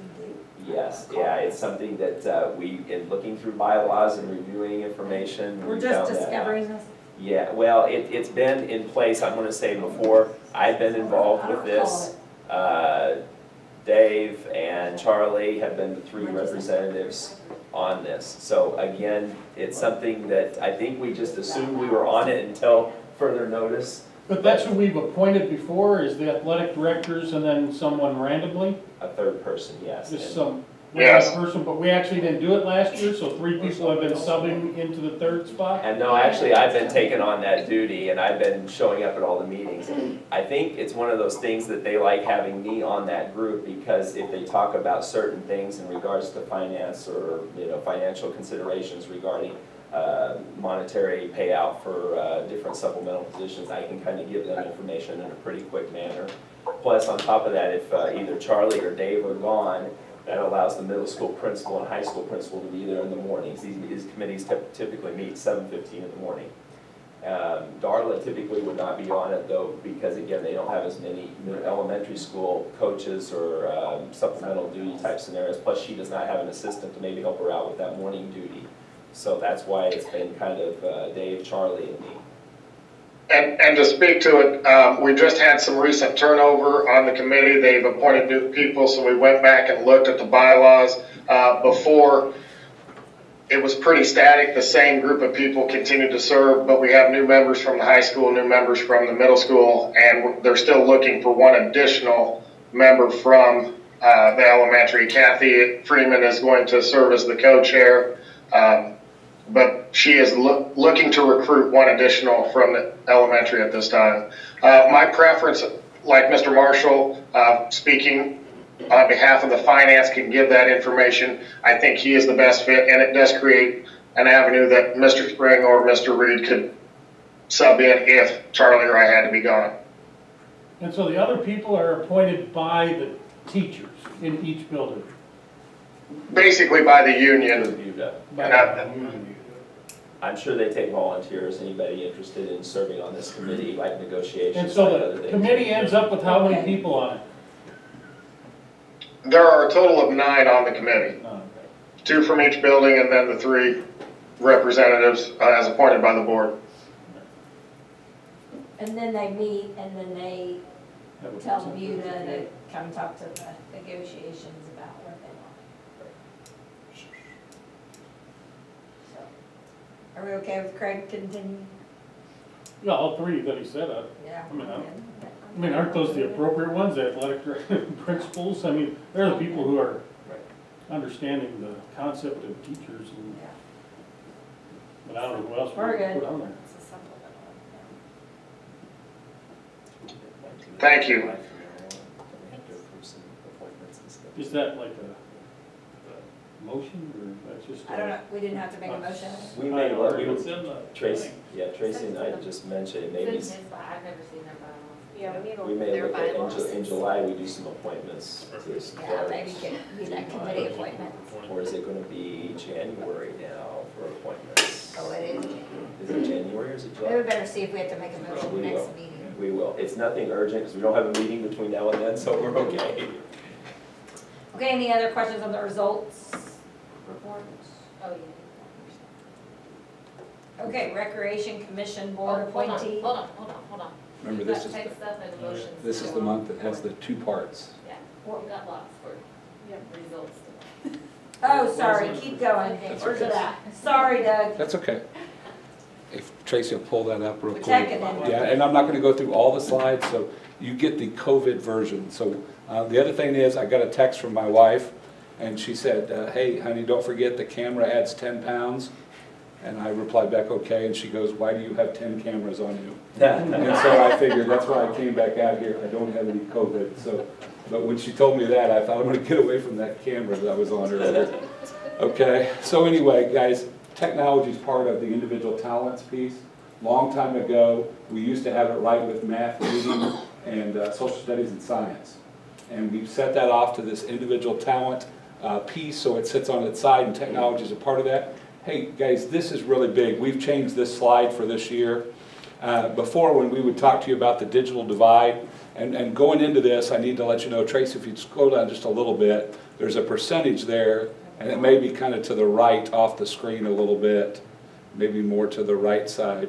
Yes, yeah, it's something that we, in looking through bylaws and reviewing information, We're we just found that out. discovering this. Yeah, well, it's been in place, I'm gonna say before, I've been involved with this. Dave and Charlie have been the 3 representatives on this. So again, it's something that I think we just assumed we were on it until further notice. But that's who we've appointed before, is the athletic directors and then someone randomly? A third person, yes. Just And- some Yes. random person, but we actually didn't do it last year, so 3 people have been subbing into the third spot? And no, actually, I've been taking on that duty and I've been showing up at all the meetings. I think it's one of those things that they like having me on that group, because if they talk about certain things in regards to finance or, financial considerations regarding monetary payout for different supplemental positions, I can kind of give them information in a pretty quick manner. Plus, on top of that, if either Charlie or Dave are gone, that allows the middle school principal and high school principal to be there in the mornings. These committees typically meet 7:15 in the morning. Darla typically would not be on it though, because again, they don't have as many elementary school coaches or supplemental duty type scenarios. Plus, she does not have an assistant to maybe help her out with that morning duty. So that's why it's been kind of Dave, Charlie, and me. And to speak to it, we just had some recent turnover on the committee. They've appointed new people, so we went back and looked at the bylaws. Before, it was pretty static. The same group of people continued to serve, but we have new members from the high school, new members from the middle school, and they're still looking for one additional member from the elementary. Kathy Freeman is going to serve as the co-chair. but she is looking to recruit one additional from the elementary at this time. My preference, like Mr. Marshall, speaking on behalf of the finance, can give that information. I think he is the best fit, and it does create an avenue that Mr. Spring or Mr. Reed could sub in if Charlie or I had to be gone. And so the other people are appointed by the teachers in each building? Basically by the union. By I'm sure they take volunteers, anybody interested in serving on this committee, like negotiations. And so like other the things. committee ends up with how many people on it? There are a total of 9 on the committee. Oh, okay. 2 from each building, and then the 3 representatives as appointed by the board. And then they meet, and then they tell MUTA to come talk to the negotiations about what they want. So, are we okay with Craig continuing? Yeah, all 3 that he said, Yeah. I mean, aren't those the appropriate ones, the athletic principals? I mean, they're the people who are understanding the concept of teachers and, but I don't know what else we We're can good. put on there. It's a supplemental. Thank you. Is that like a motion, or that's just? I don't know, we didn't have to make a motion. We may, well, we It's in the Tracy, thing. yeah, Tracy and I just mentioned, maybe, It's in his, I've never seen their bylaws. Yeah, we need to we look at may their look at, bylaws. in July, we do some appointments to Yeah, maybe can be that committee appointment. Or is it gonna be January now for appointments? Oh, it is. Is it January or is it We July? better see if we have to make a motion We next will. meeting. We will. It's nothing urgent, because we don't have a meeting between now and then, so we're okay. Okay, any other questions on the results reports? Oh, yeah. Okay, Recreation Commission Board Oh, hold on, appointee. hold on. Remember, We've this got is, text stuff and emotions. this is the month that has the 2 parts. Yeah, we've got lots for results. Oh, sorry, keep going. Okay, Where's okay. it at? Sorry, Doug. That's okay. If Tracy will pull that up real We're quick. checking it. Yeah, and I'm not gonna go through all the slides, so you get the COVID version. So, the other thing is, I got a text from my wife, and she said, hey, honey, don't forget the camera adds 10 pounds. And I replied back, okay, and she goes, why do you have 10 cameras on you? And so I figured, that's why I came back out here, I don't have any COVID, so. But when she told me that, I thought, I'm gonna get away from that camera that I was on earlier. Okay, so anyway, guys, technology is part of the individual talents piece. Long time ago, we used to have it right with math, reading, and social studies and science. And we've set that off to this individual talent piece, so it sits on its side, and technology is a part of that. Hey, guys, this is really big. We've changed this slide for this year. Before, when we would talk to you about the digital divide, and going into this, I need to let you know, Tracy, if you'd scroll down just a little bit, there's a percentage there, and it may be kind of to the right off the screen a little bit, maybe more to the right side.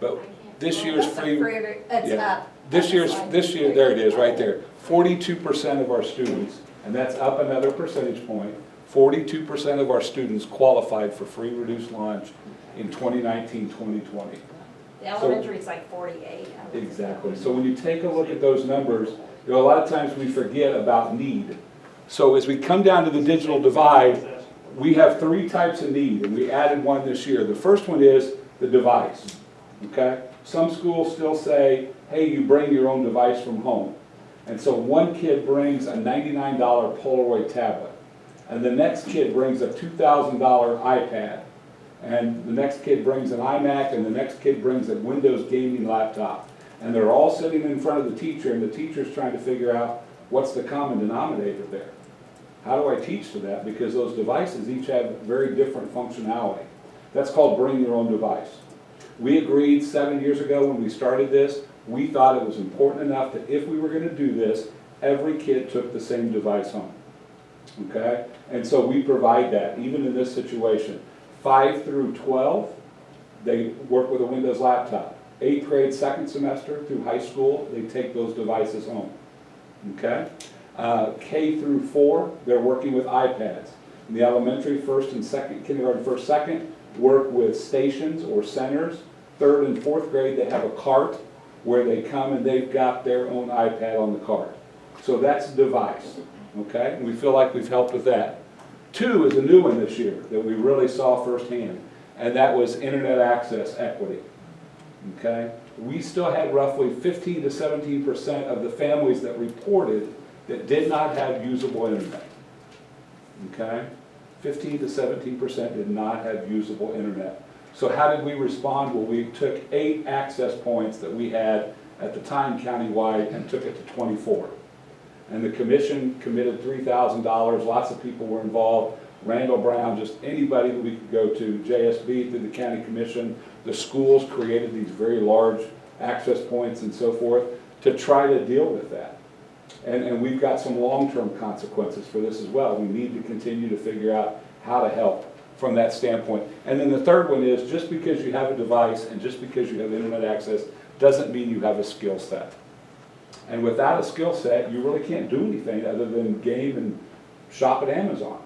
But this year's That's a free, It's yeah. up. This year, there it is, right there. 42% of our students, and that's up another percentage point, 42% of our students qualified for free reduced lunch in 2019-2020. The elementary's like 48. Exactly. So when you take a look at those numbers, you know, a lot of times we forget about need. So as we come down to the digital divide, we have 3 types of need, and we added one this year. The first one is the device, okay? Some schools still say, hey, you bring your own device from home. And so one kid brings a $99 Polaroid tablet, and the next kid brings a $2,000 iPad, and the next kid brings an iMac, and the next kid brings a Windows gaming laptop. And they're all sitting in front of the teacher, and the teacher's trying to figure out what's the common denominator there. How do I teach to that? Because those devices each have very different functionality. That's called bring your own device. We agreed 7 years ago when we started this, we thought it was important enough that if we were going to do this, every kid took the same device home. Okay? And so we provide that, even in this situation. 5 through 12, they work with a Windows laptop. 8th grade, second semester through high school, they take those devices home. Okay? K through 4, they're working with iPads. In the elementary, first and second, kindergarten, first, second, work with stations or centers. 3rd and 4th grade, they have a cart where they come and they've got their own iPad on the cart. So that's a device, okay? And we feel like we've helped with that. 2 is a new one this year that we really saw firsthand, and that was internet access equity. Okay? We still had roughly 15 to 17% of the families that reported that did not have usable internet. Okay? 15 to 17% did not have usable internet. So how did we respond? Well, we took 8 access points that we had at the time countywide and took it to 24. And the commission committed $3,000. Lots of people were involved. Randall Brown, just anybody that we could go to, JSB through the county commission. The schools created these very large access points and so forth to try to deal with that. And we've got some long-term consequences for this as well. We need to continue to figure out how to help from that standpoint. And then the third one is, just because you have a device and just because you have internet access doesn't mean you have a skill set. And without a skill set, you really can't do anything other than game and shop at Amazon.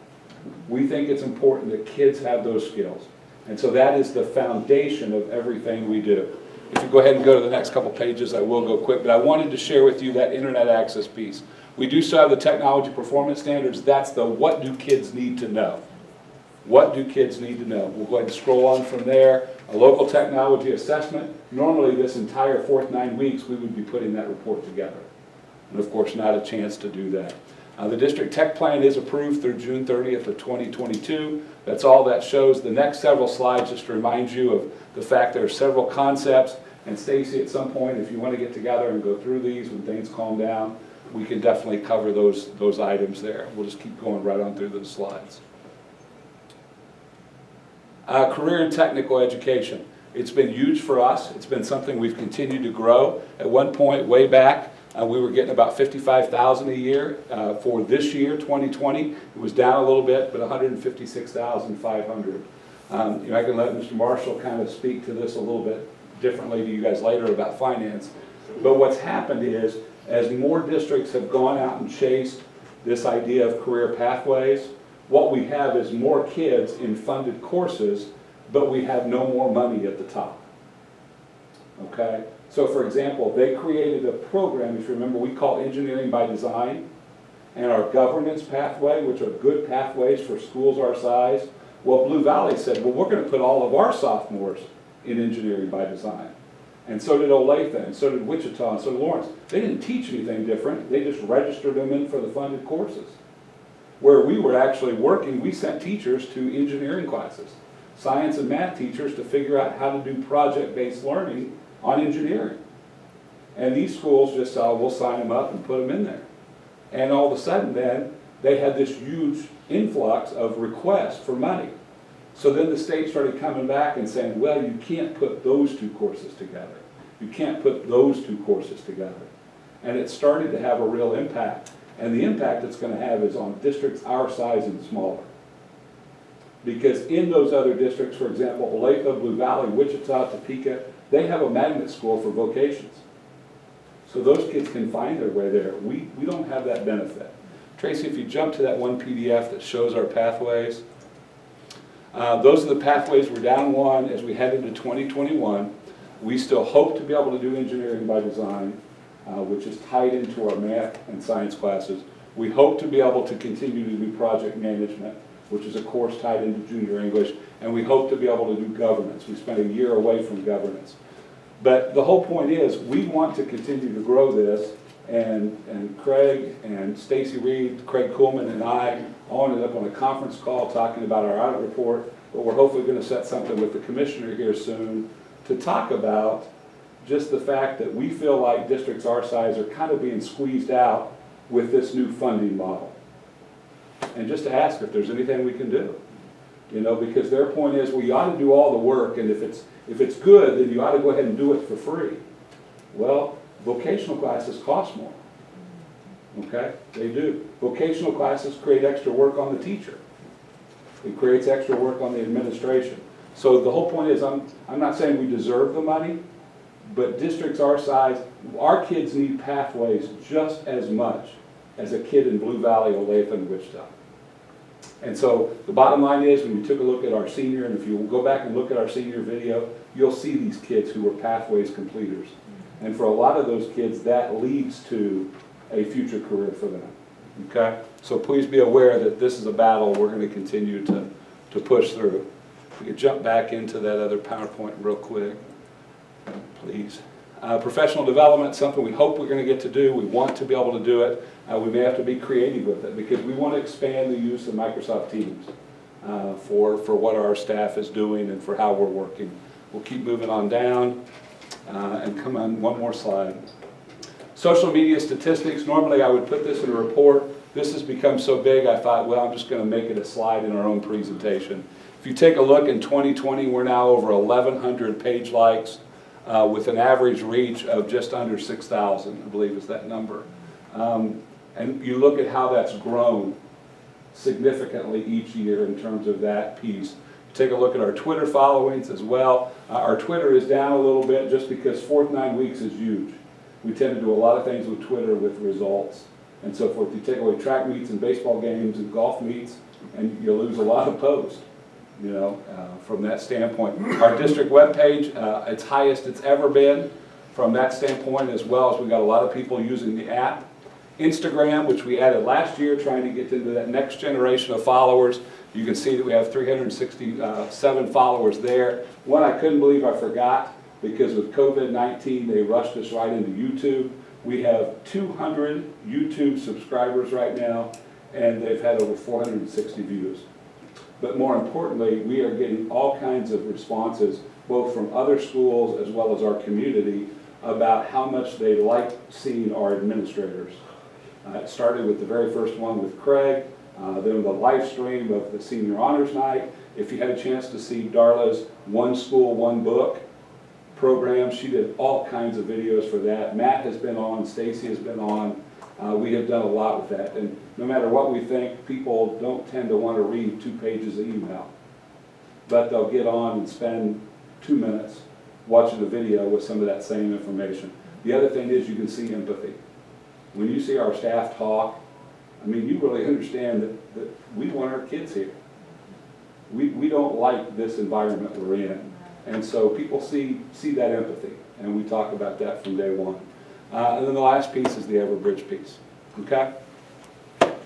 We think it's important that kids have those skills. And so that is the foundation of everything we do. If you go ahead and go to the next couple pages, I will go quick, but I wanted to share with you that internet access piece. We do still have the technology performance standards. That's the what do kids need to know. What do kids need to know? We'll go ahead and scroll on from there. A local technology assessment. Normally this entire fourth 9 weeks we would be putting that report together. And of course not a chance to do that. The district tech plan is approved through June 30th of 2022. That's all that shows. The next several slides just to remind you of the fact there are several concepts. And Stacy, at some point, if you want to get together and go through these when things calm down, we can definitely cover those items there. We'll just keep going right on through those slides. Career and technical education. It's been huge for us. It's been something we've continued to grow. At one point, way back, we were getting about $55,000 a year. For this year, 2020, it was down a little bit, but $156,500. I can let Mr. Marshall kind of speak to this a little bit differently to you guys later about finance. But what's happened is, as more districts have gone out and chased this idea of career pathways, what we have is more kids in funded courses, but we have no more money at the top. Okay? So for example, they created a program, if you remember, we call Engineering by Design, and our governance pathway, which are good pathways for schools our size. Well, Blue Valley said, well, we're going to put all of our sophomores in Engineering by Design. And so did Olathe, and so did Wichita, and so did Lawrence. They didn't teach anything different. They just registered them in for the funded courses. Where we were actually working, we sent teachers to engineering classes, science and math teachers to figure out how to do project-based learning on engineering. And these schools just said, we'll sign them up and put them in there. And all of a sudden then, they had this huge influx of requests for money. So then the state started coming back and saying, well, you can't put those two courses together. You can't put those two courses together. And it started to have a real impact. And the impact it's going to have is on districts our size and smaller. Because in those other districts, for example, Olathe, Blue Valley, Wichita, Topeka, they have a magnet school for vocations. So those kids can find their way there. We don't have that benefit. Tracy, if you jump to that one PDF that shows our pathways, those are the pathways. We're down one as we head into 2021. We still hope to be able to do Engineering by Design, which is tied into our math and science classes. We hope to be able to continue to do project management, which is a course tied into junior English, and we hope to be able to do governance. We spent a year away from governance. But the whole point is, we want to continue to grow this, and Craig and Stacy Reed, Craig Kuhlman and I all ended up on a conference call talking about our audit report, but we're hopefully going to set something with the commissioner here soon to talk about just the fact that we feel like districts our size are kind of being squeezed out with this new funding model. And just to ask if there's anything we can do. You know, because their point is, well, you ought to do all the work, and if it's good, then you ought to go ahead and do it for free. Well, vocational classes cost more. Okay? They do. Vocational classes create extra work on the teacher. It creates extra work on the administration. So the whole point is, I'm not saying we deserve the money, but districts our size, our kids need pathways just as much as a kid in Blue Valley, Olathe, and Wichita. And so the bottom line is, when you took a look at our senior, and if you go back and look at our senior video, you'll see these kids who were pathways completers. And for a lot of those kids, that leads to a future career for them. Okay? So please be aware that this is a battle we're going to continue to push through. we could jump back into that other PowerPoint real quick, please. Professional development, something we hope we're going to get to do. We want to be able to do it. We may have to be creative with it because we want to expand the use of Microsoft Teams for what our staff is doing and for how we're working. We'll keep moving on down and come on one more slide. Social media statistics, normally I would put this in a report. This has become so big I thought, well, I'm just going to make it a slide in our own presentation. If you take a look in 2020, we're now over 1,100 page likes with an average reach of just under 6,000, I believe is that number. And you look at how that's grown significantly each year in terms of that piece. Take a look at our Twitter followings as well. Our Twitter is down a little bit just because 4th 9 weeks is huge. We tend to do a lot of things with Twitter with results and so forth. You take away track meets and baseball games and golf meets and you lose a lot of posts, you know, from that standpoint. Our district webpage, it's highest it's ever been from that standpoint, as well as we got a lot of people using the app. Instagram, which we added last year, trying to get into that next generation of followers. You can see that we have 367 followers there. One I couldn't believe I forgot, because with COVID-19, they rushed us right into YouTube. We have 200 YouTube subscribers right now, and they've had over 460 views. But more importantly, we are getting all kinds of responses, both from other schools as well as our community, about how much they like seeing our administrators. It started with the very first one with Craig, then the live stream of the Senior Honors Night. If you had a chance to see Darla's One School, One Book program, she did all kinds of videos for that. Matt has been on, Stacy has been on. We have done a lot with that. And no matter what we think, people don't tend to want to read 2 pages of email. But they'll get on and spend 2 minutes watching a video with some of that same information. The other thing is you can see empathy. When you see our staff talk, I mean, you really understand that we want our kids here. We don't like this environment we're in. And so people see that empathy, and we talk about that from day one. And then the last piece is the Everbridge piece, okay?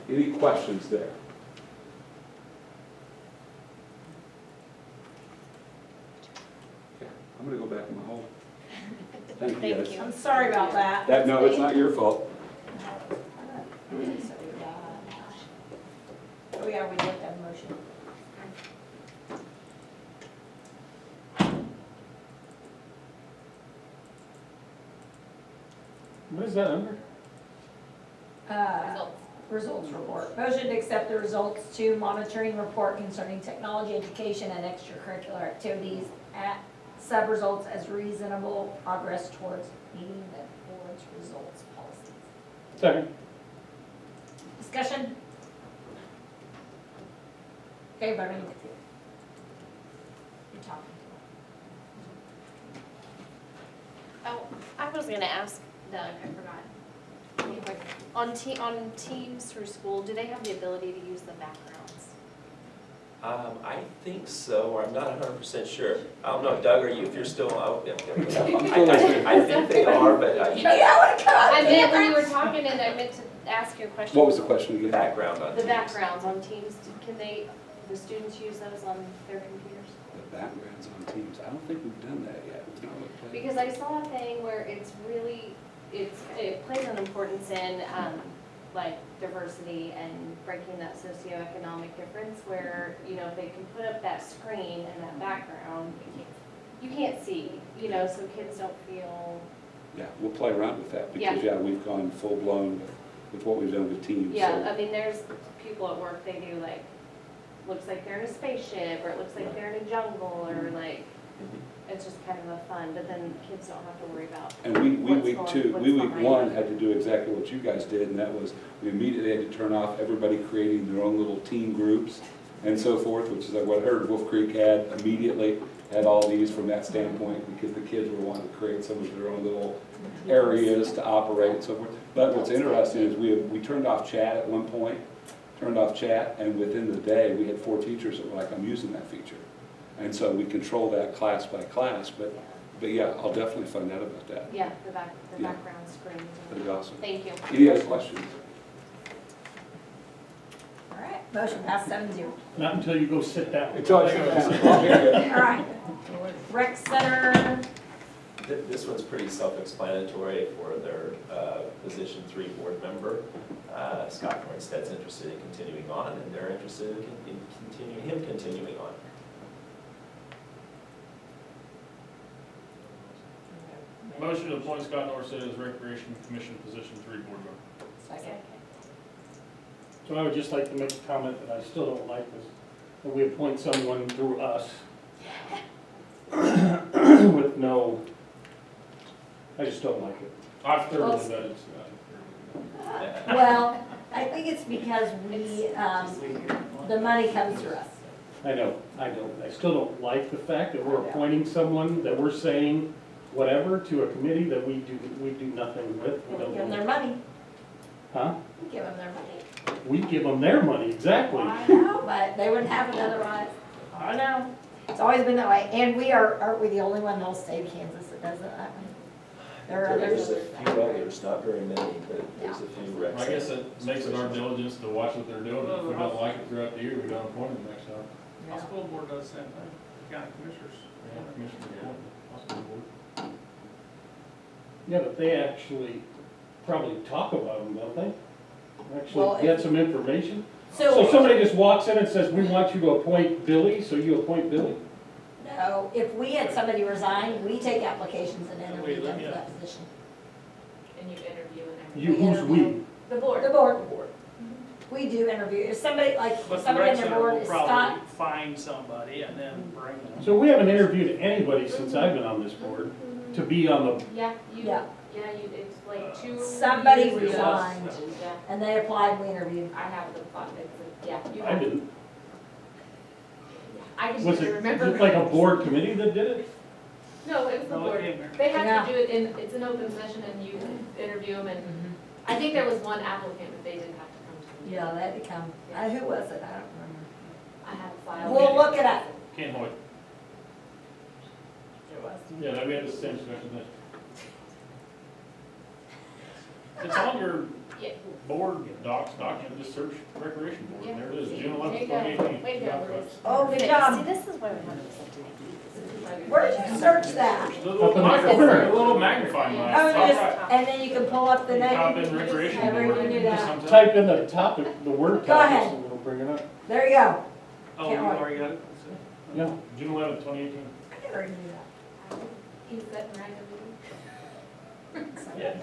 Any questions there? Okay, I'm gonna go back in my hole. Thank you, guys. I'm sorry about that. No, it's not your fault. Oh yeah, we did that motion. What is that under? Results report. Motion to accept the results to monitoring report concerning technology, education, and extracurricular activities at sub-results as reasonable progress towards meeting the board's results policies. Second. Discussion? Okay, voting. You're talking. Oh, I was gonna ask Doug, I forgot. Real quick. On Teams through school, do they have the ability to use the backgrounds? I think so, or I'm not 100% sure. I don't know, Doug, if you're still out? I think they are, but I meant when you were talking, and I meant to ask you a question. What was the question again? Background on The Teams. backgrounds on Teams, can the students use those on their computers? The backgrounds on Teams. I don't think we've done that yet. No, Because I saw a thing where it plays an importance in like diversity and breaking that socioeconomic difference where, you know, if they can put up that screen and that background, you can't see, you know, so kids don't feel. Yeah, we'll play around with that because, yeah, we've gone full-blown with what we've done with Teams. Yeah, so. I mean, there's people at work, they do like, looks like they're in a spaceship, or it looks like they're in a jungle, or like, it's just kind of a fun, but then kids don't have to worry about. And week one had to do exactly what you guys did, and that was we immediately had to turn off everybody creating their own little team groups and so forth, which is like what I heard Wolf Creek immediately had all these from that standpoint because the kids were wanting to create some of their own little areas to operate and so forth. But what's interesting is we turned off chat at one point, and within the day we had 4 teachers that were like, I'm using that feature. And so we control that class by class, but yeah, I'll definitely find out about that. Yeah, the background screen. That'd be awesome. Thank you. Any other questions? All right. motion passed 7-0. Not until you go sit down. Until I sit down. I'll hear you. All right. Rec Center, This one's pretty self-explanatory for their position 3 board member. Scott Mornstead's interested in continuing on, and they're interested in continuing on. Motion to appoint Scott Norstead as Recreation Commission position 3 board member. second. So I would just like to make a comment that I still don't like this, that we appoint someone through us with no, I just don't like it. I've thoroughly vetted Scott. Well, I think it's because we, the money comes through us. I know, I still don't like the fact that we're appointing someone, that we're saying whatever to a committee that we do nothing with. We We don't give them do- their money. Huh? We give them their money. We give them their money, exactly. I know, but they wouldn't have it otherwise. I know. It's always been that way. And we aren't we the only one in the whole state of Kansas that does it that way? There are There's others. a few others, not very many, but there's a few recs. I guess it makes it our diligence to watch what they're doing. If we don't like it throughout the year, we don't appoint them next time. Hospital board does the same thing, county commissioners. Yeah, Commissioner, hospital board. Yeah, but they actually probably talk about them, don't they? Well, Actually get some information. So, So somebody just walks in and says, we want you to appoint Billy, so you appoint Billy? no, if we had somebody resign, we take applications and interview them for Yeah. that position. And you interview and You, everything. who's we? The board. The board. We do interview. If somebody, like, But the somebody rec in their center board will is probably Scott, find somebody and then bring them. So we haven't interviewed anybody since I've been on this board to be on the, Yeah, you, Yeah. it's like 2 Somebody years ago. resigned. Yeah, and they applied, we interviewed. I have the thought, yeah, you I have, didn't. I just Was need to it remember. just like a board committee that did it? No, it was the No, it board. came here. They Yeah. have to do it it's an open session and you interview them and I think there was one applicant, but they didn't have to come to me. Yeah, they had to come. Who was it? I don't remember. I have a file. We'll look it up. Ken Hoyt. Yeah, we had the same discussion then. It's on your Yeah. board document, just search recreation board, and there it is, June There 11th, you go. 2018. Way to go, Liz. Oh, good See, job. this is why we have this. Where did you search that? The little microphone, a little magnifying glass. Oh, Top just, right. and then you can pull up the Top name. in recreation I board. already knew that. Sometimes- Type in the topic, the word Go topic, ahead. so it'll bring it up. There you go. Oh, Can't you wait. already got it? Yeah. June 11th, 2018. I already knew that. He's sitting right over Yes,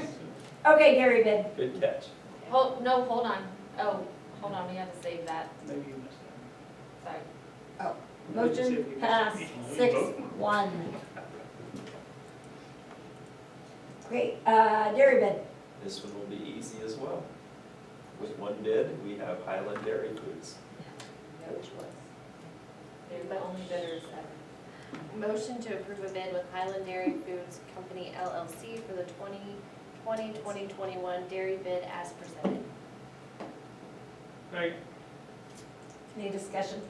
Okay, Gary Bid. good catch. there. Hold on. Oh, hold on, we have to save that, Maybe you missed that. sorry. Motion passed 6-1. Great, Gary Bid. This one will be easy as well. With one bid, we have Highland Dairy Foods. They're the only bidders ever. Motion to approve a bid with Highland Dairy Foods Company LLC for the 2020-2021 dairy bid as presented. Right, Any discussion?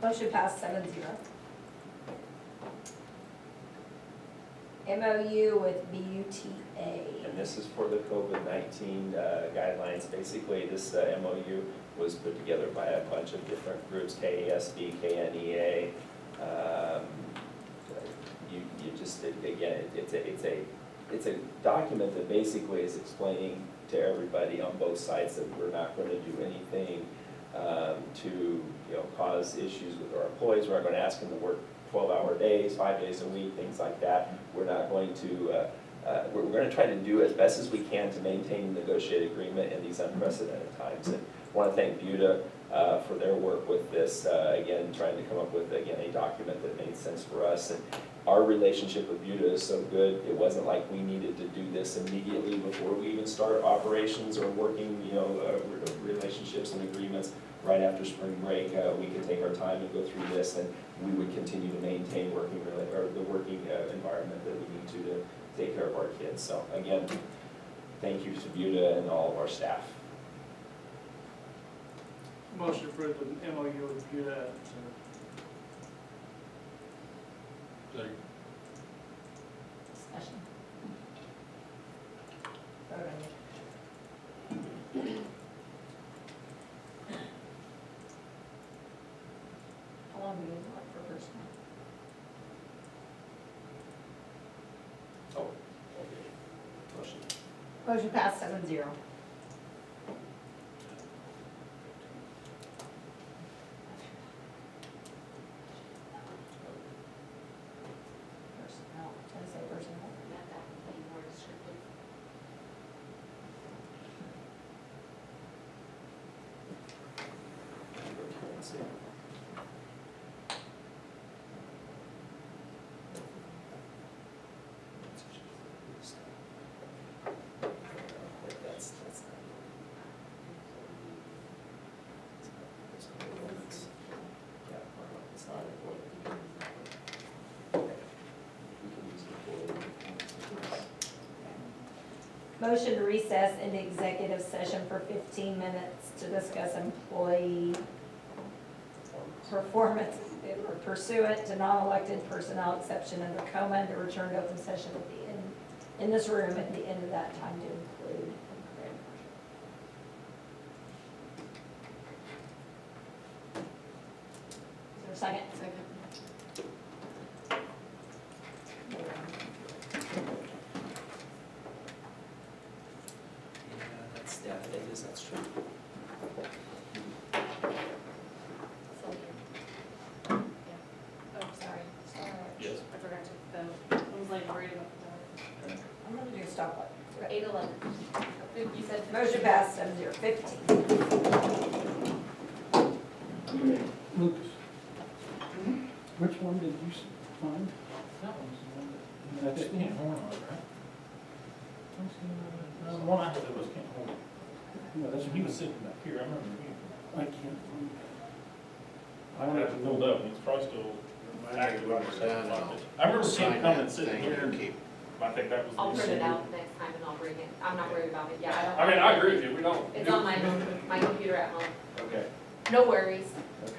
Motion passed 7-0. MOU with BUTA. And this is for the COVID-19 guidelines. Basically, this MOU was put together by a bunch of different groups, KASD, KNEA. You just, again, it's a document that basically is explaining to everybody on both sides that we're not going to do anything to cause issues with our employees. We're not going to ask them to work 12-hour days, 5 days a week, things like that. We're not going to, we're going to try to do as best as we can to maintain the negotiated agreement in these unprecedented times. And I want to thank BUTA for their work with this, again, trying to come up with, again, a document that made sense for us. And our relationship with BUTA is so good, it wasn't like we needed to do this immediately before we even start operations or working, relationships and agreements. Right after spring break, we could take our time and go through this, and we would continue to maintain the working environment that we need to take care of our kids. So again, thank you to BUTA and all of our staff. motion approved with MOU with BUTA. Second. Discussion. Vote on it. How long do you want for personnel? Oh, okay. Motion. Motion passed 7-0. Personnel, did I say personnel? That would be more descriptive. Let's see. That's not. Yeah, it's not important. We can use the employee. Motion to recess into executive session for 15 minutes to discuss employee performance pursuant to non-elected personnel exception under coma, and to return to open session at the end, in this room at the end of that time to include. Is there a second? Second. Yeah, it is, that's true. Oh, sorry. Yes. I forgot to vote. I was like worried about the vote. I'm gonna do a stoplight. 8:11. You said. Motion passed 7-0. 15. Lucas, which one did you find? That one's the one that, that's Kent Horn on it, right? The one I had that was Kent Horn. No, that's He was sitting back here, I remember him. I can't find. I don't have to pulled up, he's probably still active. Write it down and I remember I'll seeing sign him coming that sitting thing here, and keep. I think that was. I'll the- print it out next time and I'll bring it. I'm not worried about it. Yeah, I don't. I mean, I agree with you, we don't. It's on my computer at home. Okay, No worries. okay.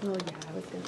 Well, yeah, I was gonna.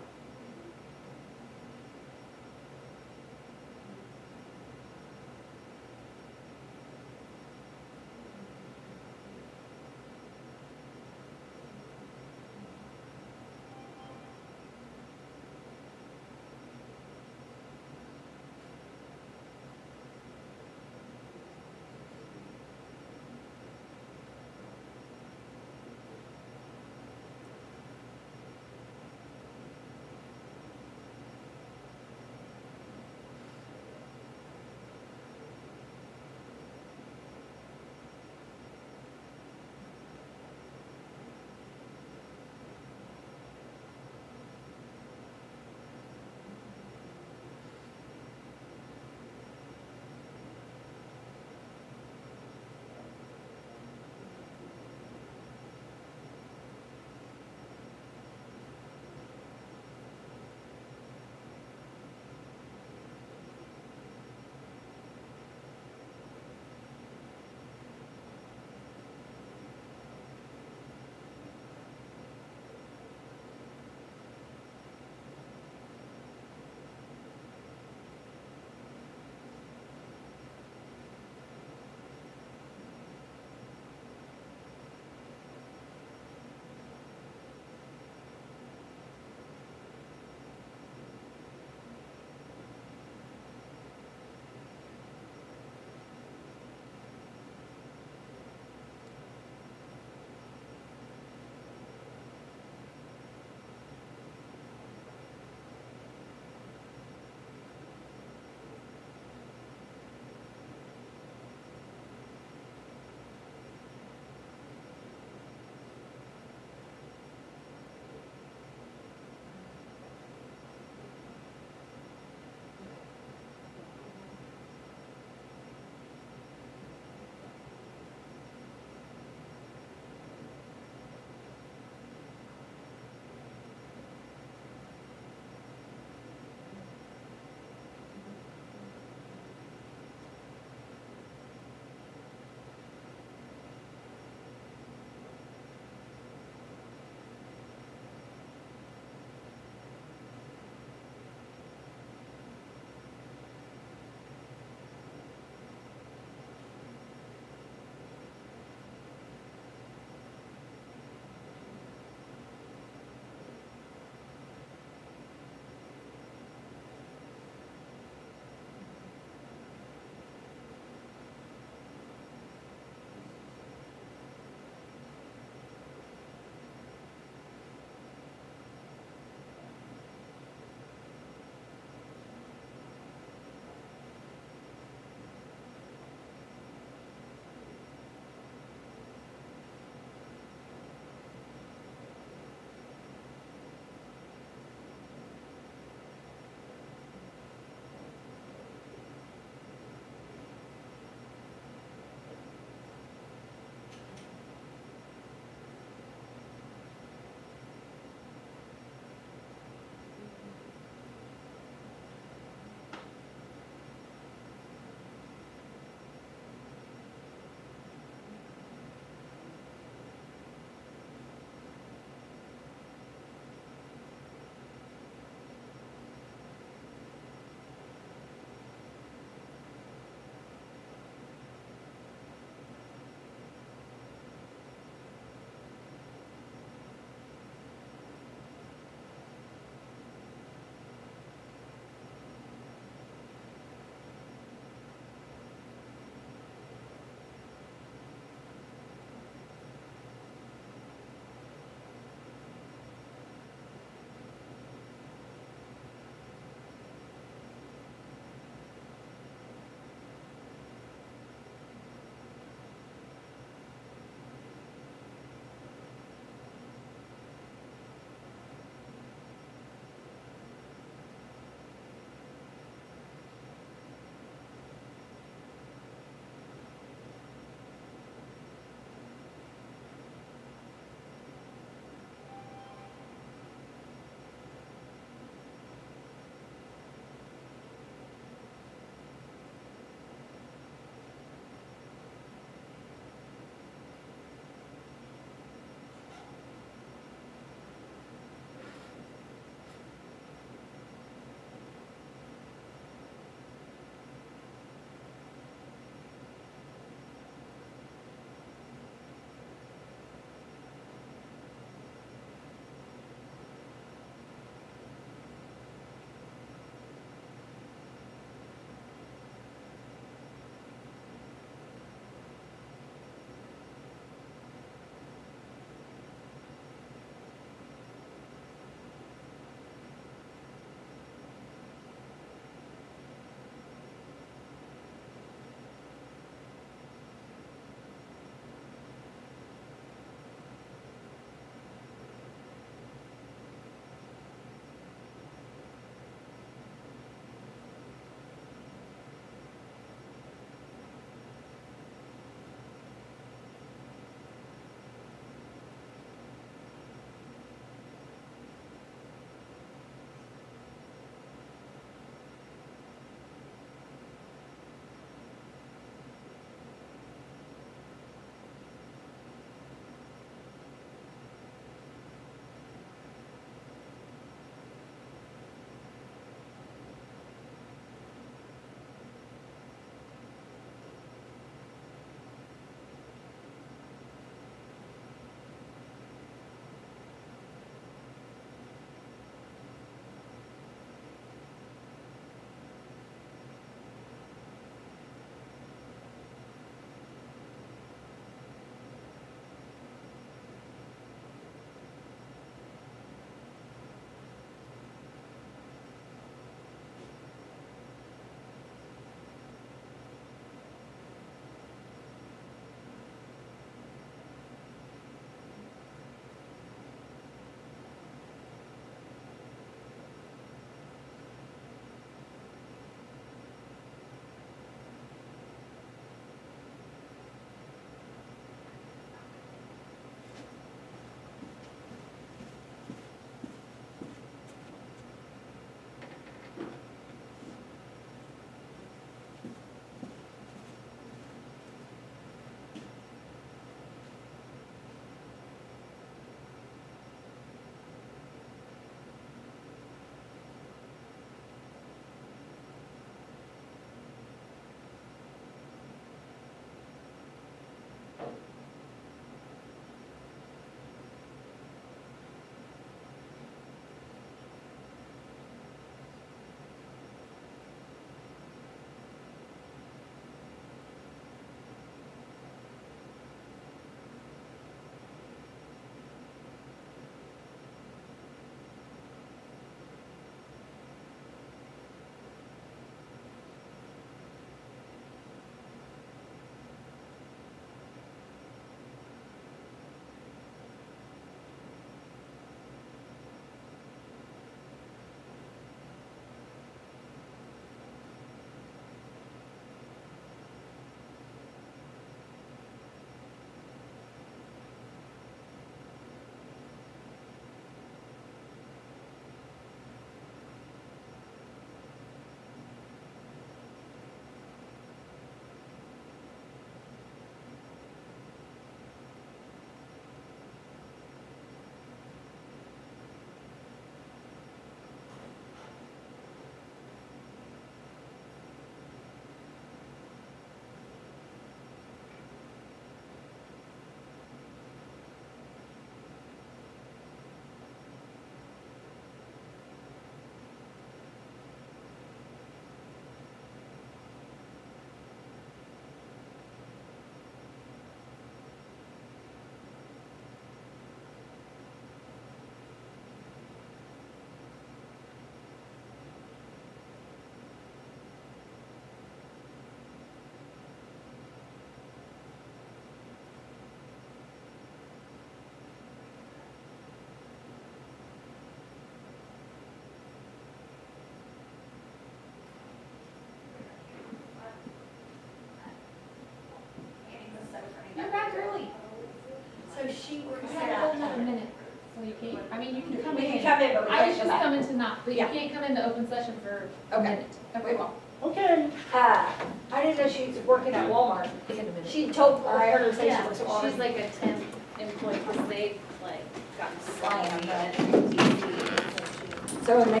mean, you can come We in. can come in, but we I can't was come just out. coming to knock, but you Yeah. can't come into open session for a Okay. minute. We won't. Okay. I didn't know she was working at Walmart. In a minute. She told her organization Yeah, was Walmart. she's like a temp employee, because they've like gotten Flying on slammed that. at DC, So when they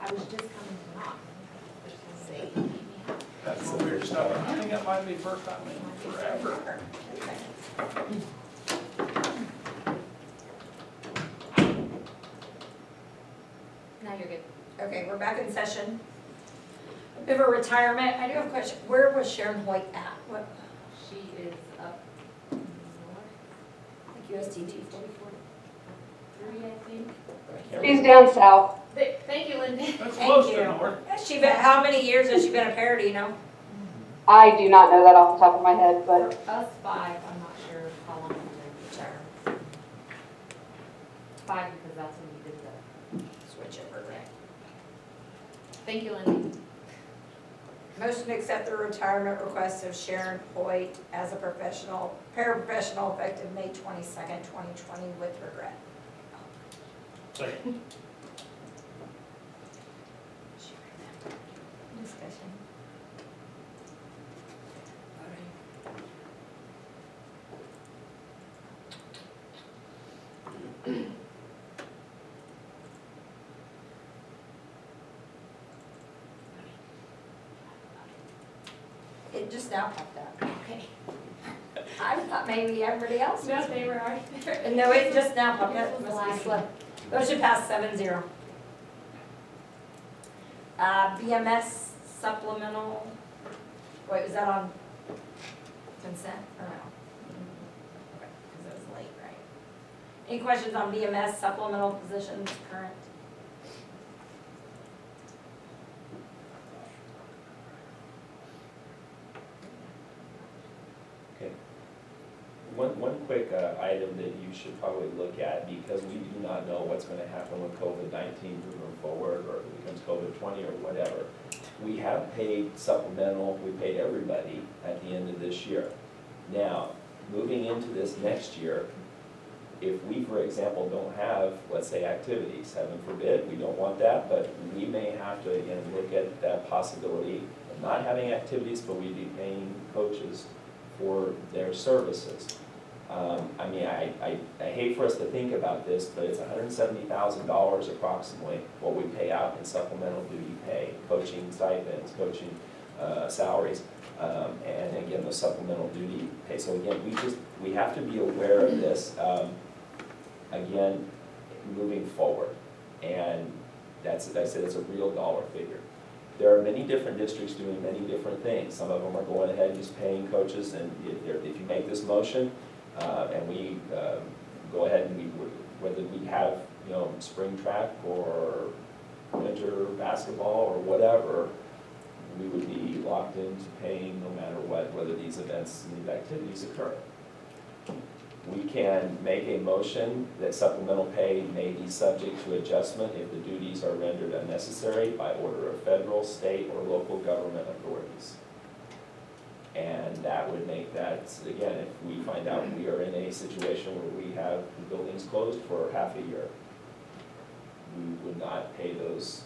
I was just coming to knock. Say. That's Some the weird weird stuff. stuff. I think that might be the first time in forever. Now you're good. Okay, we're back in session. A bit of a retirement. I do have a question. Where was Sharon Hoyt at? What, She is up north, like USDT 3, I think. I can't She's remember. down south. Thank you, Linda. That's Thank close you. to north. Has she been, how many years has she been a pair, do you know? I do not know that off the top of my head, but For us 5, I'm not sure how long we've been retired. 5 because that's when we did the Switch over, right? Thank you, Linda. Motion to accept the retirement request of Sharon Hoyt as a professional, paraprofessional effective May 22nd, 2020 with regret. Second. Discussion. It just now popped up. Okay. I thought maybe everybody else No, was. they were already there. No, it just now popped Yours up. was Must be lagging. slow. Motion passed 7-0. BMS supplemental, wait, was that on consent or no? Okay, because it was late, right? Any questions on BMS supplemental positions current? Okay. One quick item that you should probably look at, because we do not know what's going to happen with COVID-19 moving forward, or if it becomes COVID-20 or whatever. We have paid supplemental, we paid everybody at the end of this year. Now, moving into this next year, if we, for example, don't have, let's say, activities, heaven forbid, we don't want that, but we may have to, again, look at that possibility of not having activities, but we'd be paying coaches for their services. I mean, I hate for us to think about this, but it's $170,000 approximately what we pay out in supplemental duty pay, coaching stipends, coaching salaries, and again, the supplemental duty pay. So again, we have to be aware of this, again, moving forward. And that's, as I said, it's a real dollar figure. There are many different districts doing many different things. Some of them are going ahead and just paying coaches, and if you make this motion, and we go ahead and whether we have, you know, spring track or winter basketball or whatever, we would be locked into paying no matter what, whether these events and these activities occur. We can make a motion that supplemental pay may be subject to adjustment if the duties are rendered unnecessary by order of federal, state, or local government authorities. And that would make that, again, if we find out we are in a situation where we have the buildings closed for half a year, we would not pay those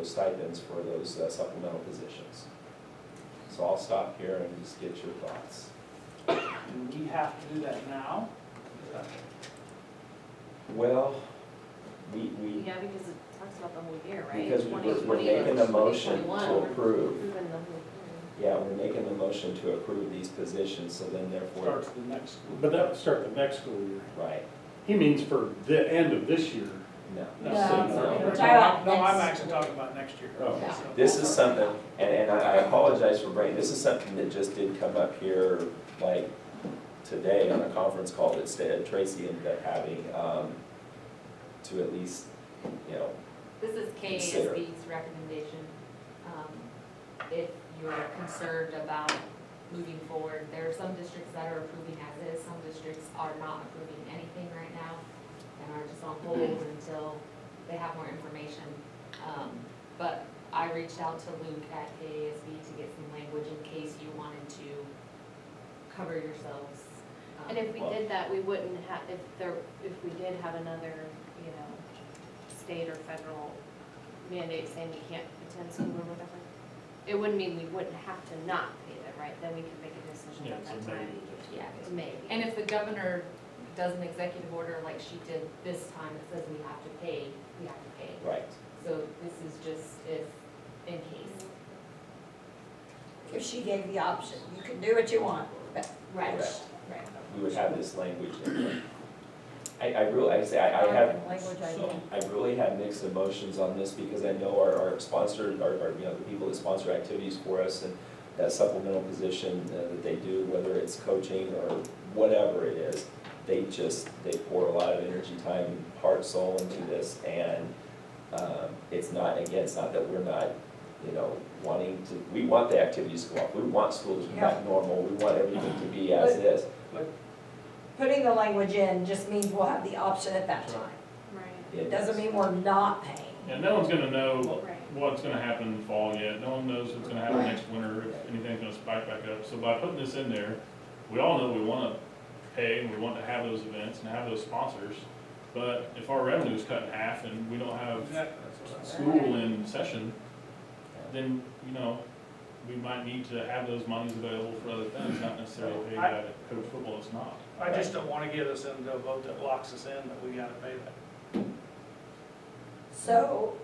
stipends for those supplemental positions. So I'll stop here and just get your thoughts. Do we have to do that now? Well, we, Yeah, because it talks about the whole year, right? because we're 2020 making and a motion 2021, to we're approve. approving the whole year. Yeah, we're making the motion to approve these positions, so then therefore, Starts the next school. But that would start the next school year. right, He means for the end of this year. no. No, No. we're talking about No, I'm next. actually talking about next year. Oh. Yeah. So- This is something, and I apologize for bringing, this is something that just did come up here, like, today on a conference call that Tracy ended up having, to at least, you know, This is Consider. KASB's recommendation. If you're concerned about moving forward, there are some districts that are approving as is, some districts are not approving anything right now and are just on hold until they have more information. But I reached out to Luke at KASB to get some language in case you wanted to cover yourselves And if we did that, we wouldn't have, if we did have another, you know, state or federal mandate saying we can't attend school or whatever, it wouldn't mean we wouldn't have to not pay them, right? Then we can make a decision Yeah, at so that maybe time. just- Yeah, maybe. And if the governor does an executive order like she did this time, it says we have to pay, we have to pay. Right. So this is just if, in case. If she gave the option, you can do what you want, but. Right, Correct. right. We would have this language in there. I really, I say, I have, Language I think. I really have mixed emotions on this because I know our sponsor, our, you know, the people that sponsor activities for us and that supplemental position that they do, whether it's coaching or whatever it is, they pour a lot of energy, time, heart, soul into this, and it's not, again, it's not that we're not, you know, wanting to, we want the activities to go off, we want schools to be back normal, we want everything to be as is. Putting the language in just means we'll have the option at that time. Right. It doesn't mean we're not paying. Yeah, no one's gonna know Right. what's gonna happen in the fall yet, no one knows what's gonna happen next winter, if anything's gonna spike back up. So by putting this in there, we all know we wanna pay, and we want to have those events and have those sponsors. But if our revenue is cut in half and we don't have school in session, then, you know, we might need to have those monies available for other things, not necessarily pay that to coach football, it's not. I just don't wanna get us into a vote that locks us in, that we gotta pay that. So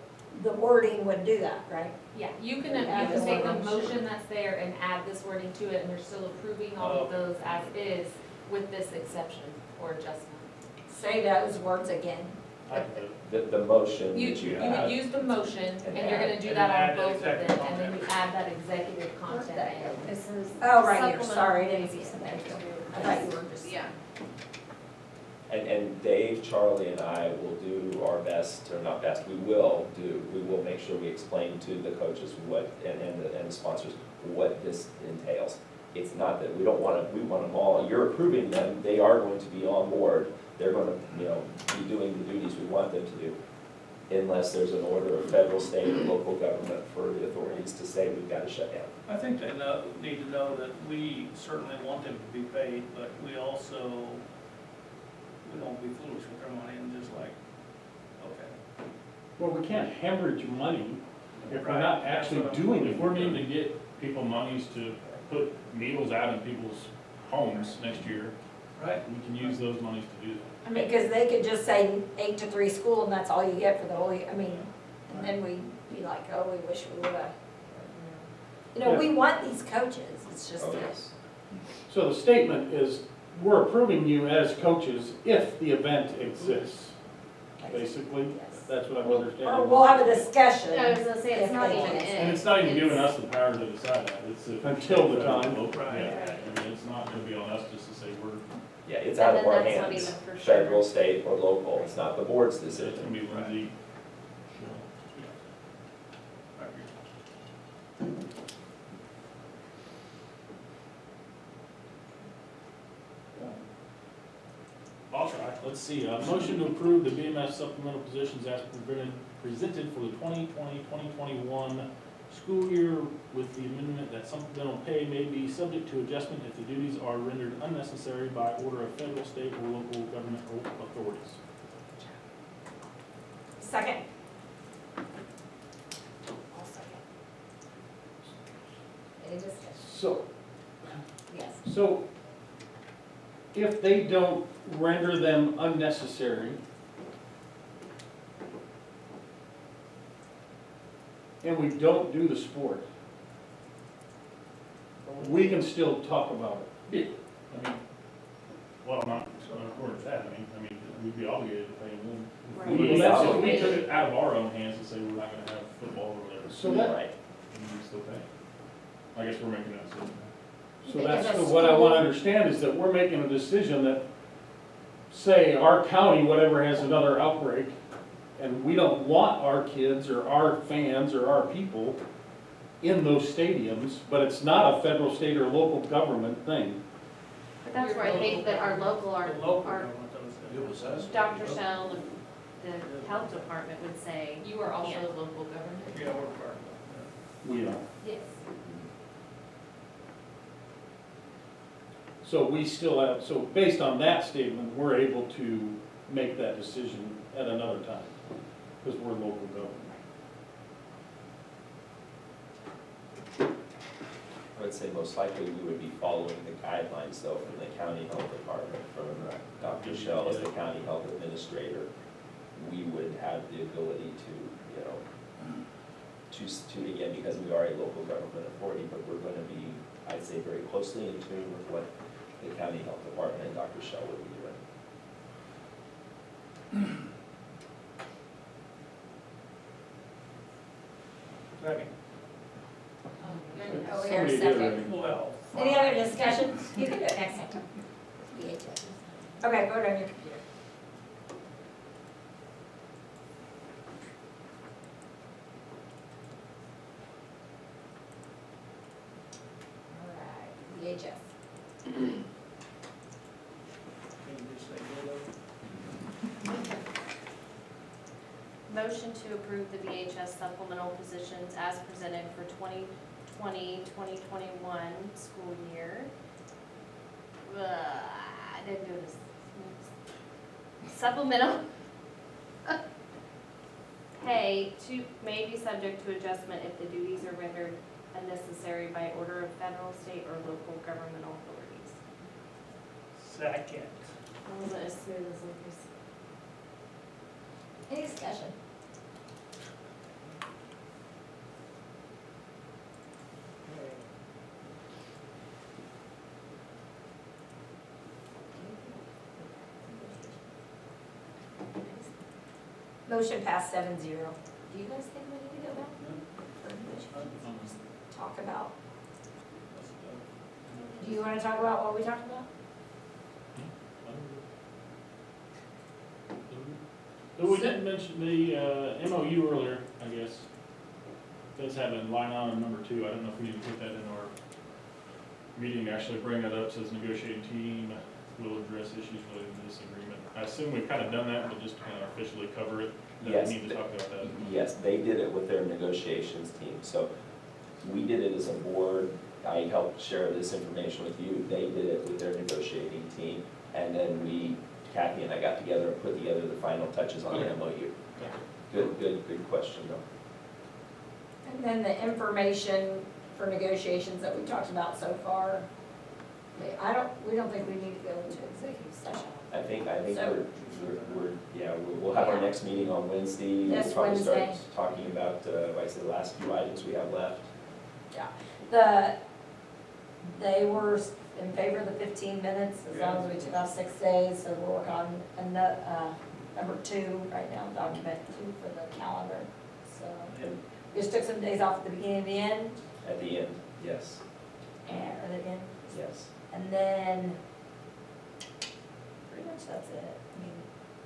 the wording would do that, right? Yeah, you can Add the take the wording. motion that's there and add this wording to it, and you're still approving all of those as is with this exception or adjustment. Say those words again. The motion You, that you you would have. use the motion, and you're gonna do And that add on the both of them, executive and then you add that executive content in. This is. Oh, right here, supplemental sorry, I didn't basis. see it. I thought you were just. Yeah. And Dave, Charlie, and I will do our best, or not best, we will make sure we explain to the coaches what, and the sponsors, what this entails. It's not that we don't want to, we want them all, you're approving them, they are going to be on board, they're going to, you know, be doing the duties we want them to do, unless there's an order of federal, state, or local government for the authorities to say we've got to shut down. I think they need to know that we certainly want them to be paid, but we also, we don't be foolish with our money and just like, okay. Well, we can't hemorrhage money if we're Right. not actually doing it. If we're needing to get people monies to put meals out in people's homes next year, Right. we can use those monies to do that. I mean, because they could just say 8 to 3 school and that's all you get for the whole year. I mean, and then we'd be like, oh, we wish we would've. You know, we want these coaches, it's just Oh, that. yes. So the statement is, we're approving you as coaches if the event exists, basically. Yes. That's what I'm Or understanding. we'll have a discussion. I was gonna say, it's if not they even want. in. And it's not even giving us the power to decide that, it's if. Until the time. Right. Yeah, I mean, it's not gonna be on us just to say we're, Yeah, it's And out of then our that's not hands, even for sure. federal, state, or local, it's not the board's it's gonna decision. be Lindsay. I'll try. Let's see, motion to approve the BMS supplemental positions as presented for the 2020-2021 school year with the amendment that supplemental pay may be subject to adjustment if the duties are rendered unnecessary by order of federal, state, or local government authorities. Second. I'll second. Any discussion? So, Yes. so if they don't render them unnecessary, and we don't do the sport, we can still talk about it. I mean, well, not according to that, I mean, we'd be obligated to pay them. Right. If we took it out of our own hands and say we're not gonna have football or whatever, So that, Right. then we still pay. I guess we're making that decision. so that's what I want to understand, is that we're making a decision that, say, our county, whatever, has another outbreak, and we don't want our kids or our fans or our people in those stadiums, but it's not a federal, state, or local government thing. But that's where I think that our local, The our local government does that. Dr. Shell, the health department would say. You are also can't. local government? Yeah, we're part of We are. Yes. So we still have, so based on that statement, we're able to make that decision at another time, because we're local government. I would say most likely we would be following the guidelines though from the county health department, from Dr. Shell as the county health administrator. We would have the ability to, you know, to again, because we are a local government authority, but we're gonna be, I'd say, very closely in tune with what the county health department and Dr. Shell would be doing. Second. Oh, we hear a second. Well. Any other discussion? You can do it next time. VHS. Okay, go to your computer. All right, VHS. Can you just say go over? Motion to approve the VHS supplemental positions as presented for 2020-2021 school year. I didn't do this. Supplemental pay may be subject to adjustment if the duties are rendered unnecessary by order of federal, state, or local governmental authorities. Second. That wasn't as smooth as Lucas. Any discussion? Motion passed 7-0. Do you guys think we need to go back? Just talk about, do you want to talk about what we talked about? We didn't mention the MOU earlier, I guess. Does have a line item number 2. I don't know if we need to put that in our meeting, actually bring that up, says negotiating team will address issues related to this agreement. I assume we've kind of done that, but just to kind of officially cover it, that Yes. we need to talk about that. Yes, they did it with their negotiations team. So we did it as a board. I helped share this information with you. They did it with their negotiating team. And then Kathy and I got together and put together the final touches on the MOU. Good question though. And then the information for negotiations that we talked about so far, we don't think we need to go into executive session. I think So- we'll have our next meeting on Wednesday. This We'll probably start Wednesday. talking about, like I said, the last few items we have left. Yeah. They were in favor of the 15 minutes, as long as we took off 6 days, so we'll work on number 2 right now, document 2 for the calendar. So And we just took some days off at the beginning and the end, at the end, yes, or the end, yes. and then pretty much that's it. I mean,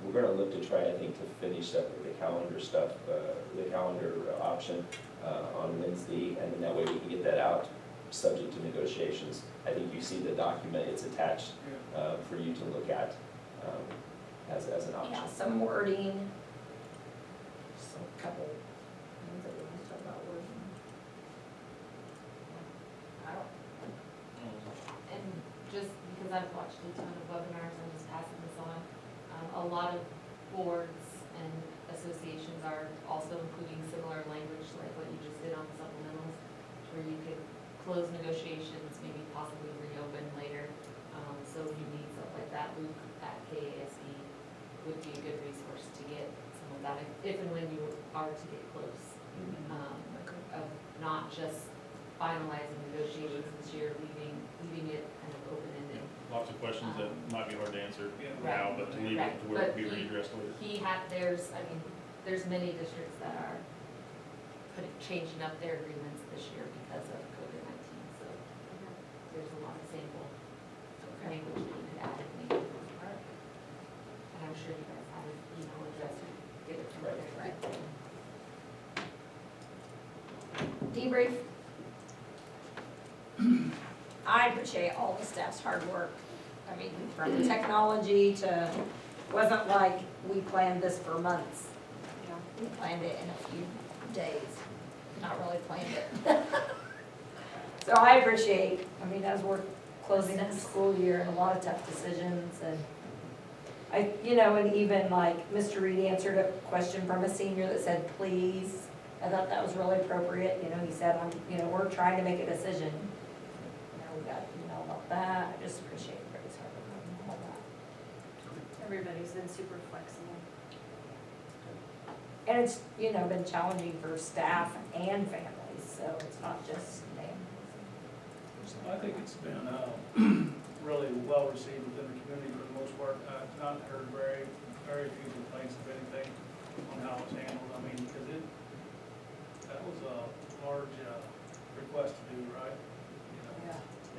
We're gonna look to try, I think, to finish up with the calendar stuff, the calendar option on Wednesday, and then that way we can get that out, subject to negotiations. I think you see the document, it's attached for you to look at as an option. yeah, some wording, just a couple things that we want to talk about wording. I don't, And just because I've watched a ton of webinars, I'm just passing this on, a lot of boards and associations are also including similar language like what you just did on the supplementals, where you could close negotiations, maybe possibly reopen later. So if you need stuff like that, Luke at KASD would be a good resource to get some of that, if and when you are to get close. Of not just finalizing negotiations this year, leaving it kind of open-ended. Lots of questions that might be hard to answer Right. now, but to leave it to where it can be readdressed later. There's many districts that are changing up their agreements this year because of COVID-19, so there's a lot of sample language that you could add if needed. And I'm sure you guys have an email address, get it from there. Right. Debrief. I appreciate all the staff's hard work. I mean, from technology to, wasn't like we planned this for months. You know, we planned it in a few days, not really planned it. So I appreciate, that was worth closing the school year and a lot of tough decisions and and even like Mr. Reed answered a question from a senior that said, please. I thought that was really appropriate. He said, we're trying to make a decision. We got email about that. I just appreciate everybody's hard work on all that. Everybody's been super flexible. And it's, been challenging for staff and families, so it's not just families. I think it's been really well received within the community for the most part. I've not heard very few complaints of anything on how it's handled. I mean, because that was a large request to do, right?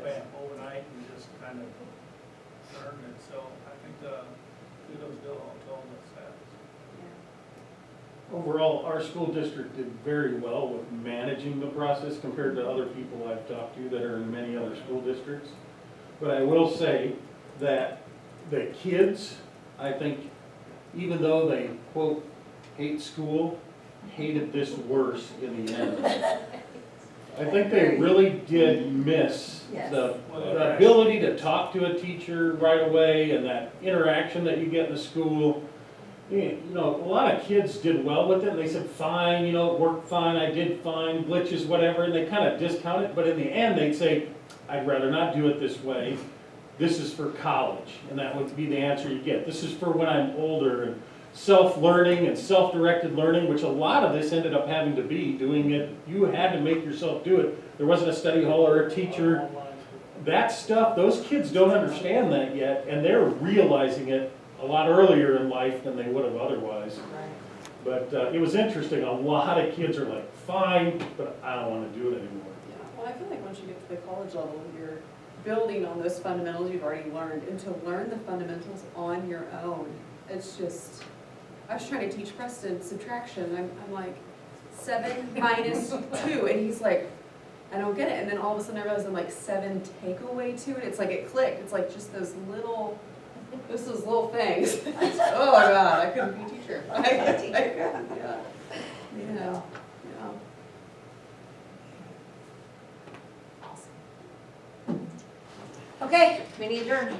Bam, overnight and just kind of learn it. So I think kudos to all the staff. Overall, our school district did very well with managing the process compared to other people I've talked to that are in many other school districts. But I will say that the kids, I think, even though they, quote, hate school, hated this worse in the end. I think they really did miss the ability to talk to a teacher right away and that interaction that you get in the school. A lot of kids did well with it, and they said, fine, it worked fine, I did fine, glitches, whatever, and they kind of discount it, but in the end, they'd say, I'd rather not do it this way. This is for college, and that would be the answer you get. This is for when I'm older, and self-learning and self-directed learning, which a lot of this ended up having to be doing it. You had to make yourself do it. There wasn't a study hall or a teacher. That stuff, those kids don't understand that yet, and they're realizing it a lot earlier in life than they would have otherwise. But it was interesting. A lot of kids are like, fine, but I don't want to do it anymore. Yeah, well, I feel like once you get to the college level, you're building on those fundamentals you've already learned, and to learn the fundamentals on your own, it's just, I was trying to teach Preston subtraction. I'm like, 7 minus 2, and he's like, I don't get it. And then all of a sudden I realized I'm like 7 take away 2, and it's like it clicked. It's like just those little things. Oh my God, I couldn't be a teacher. I couldn't, yeah. Okay, we need adjourn.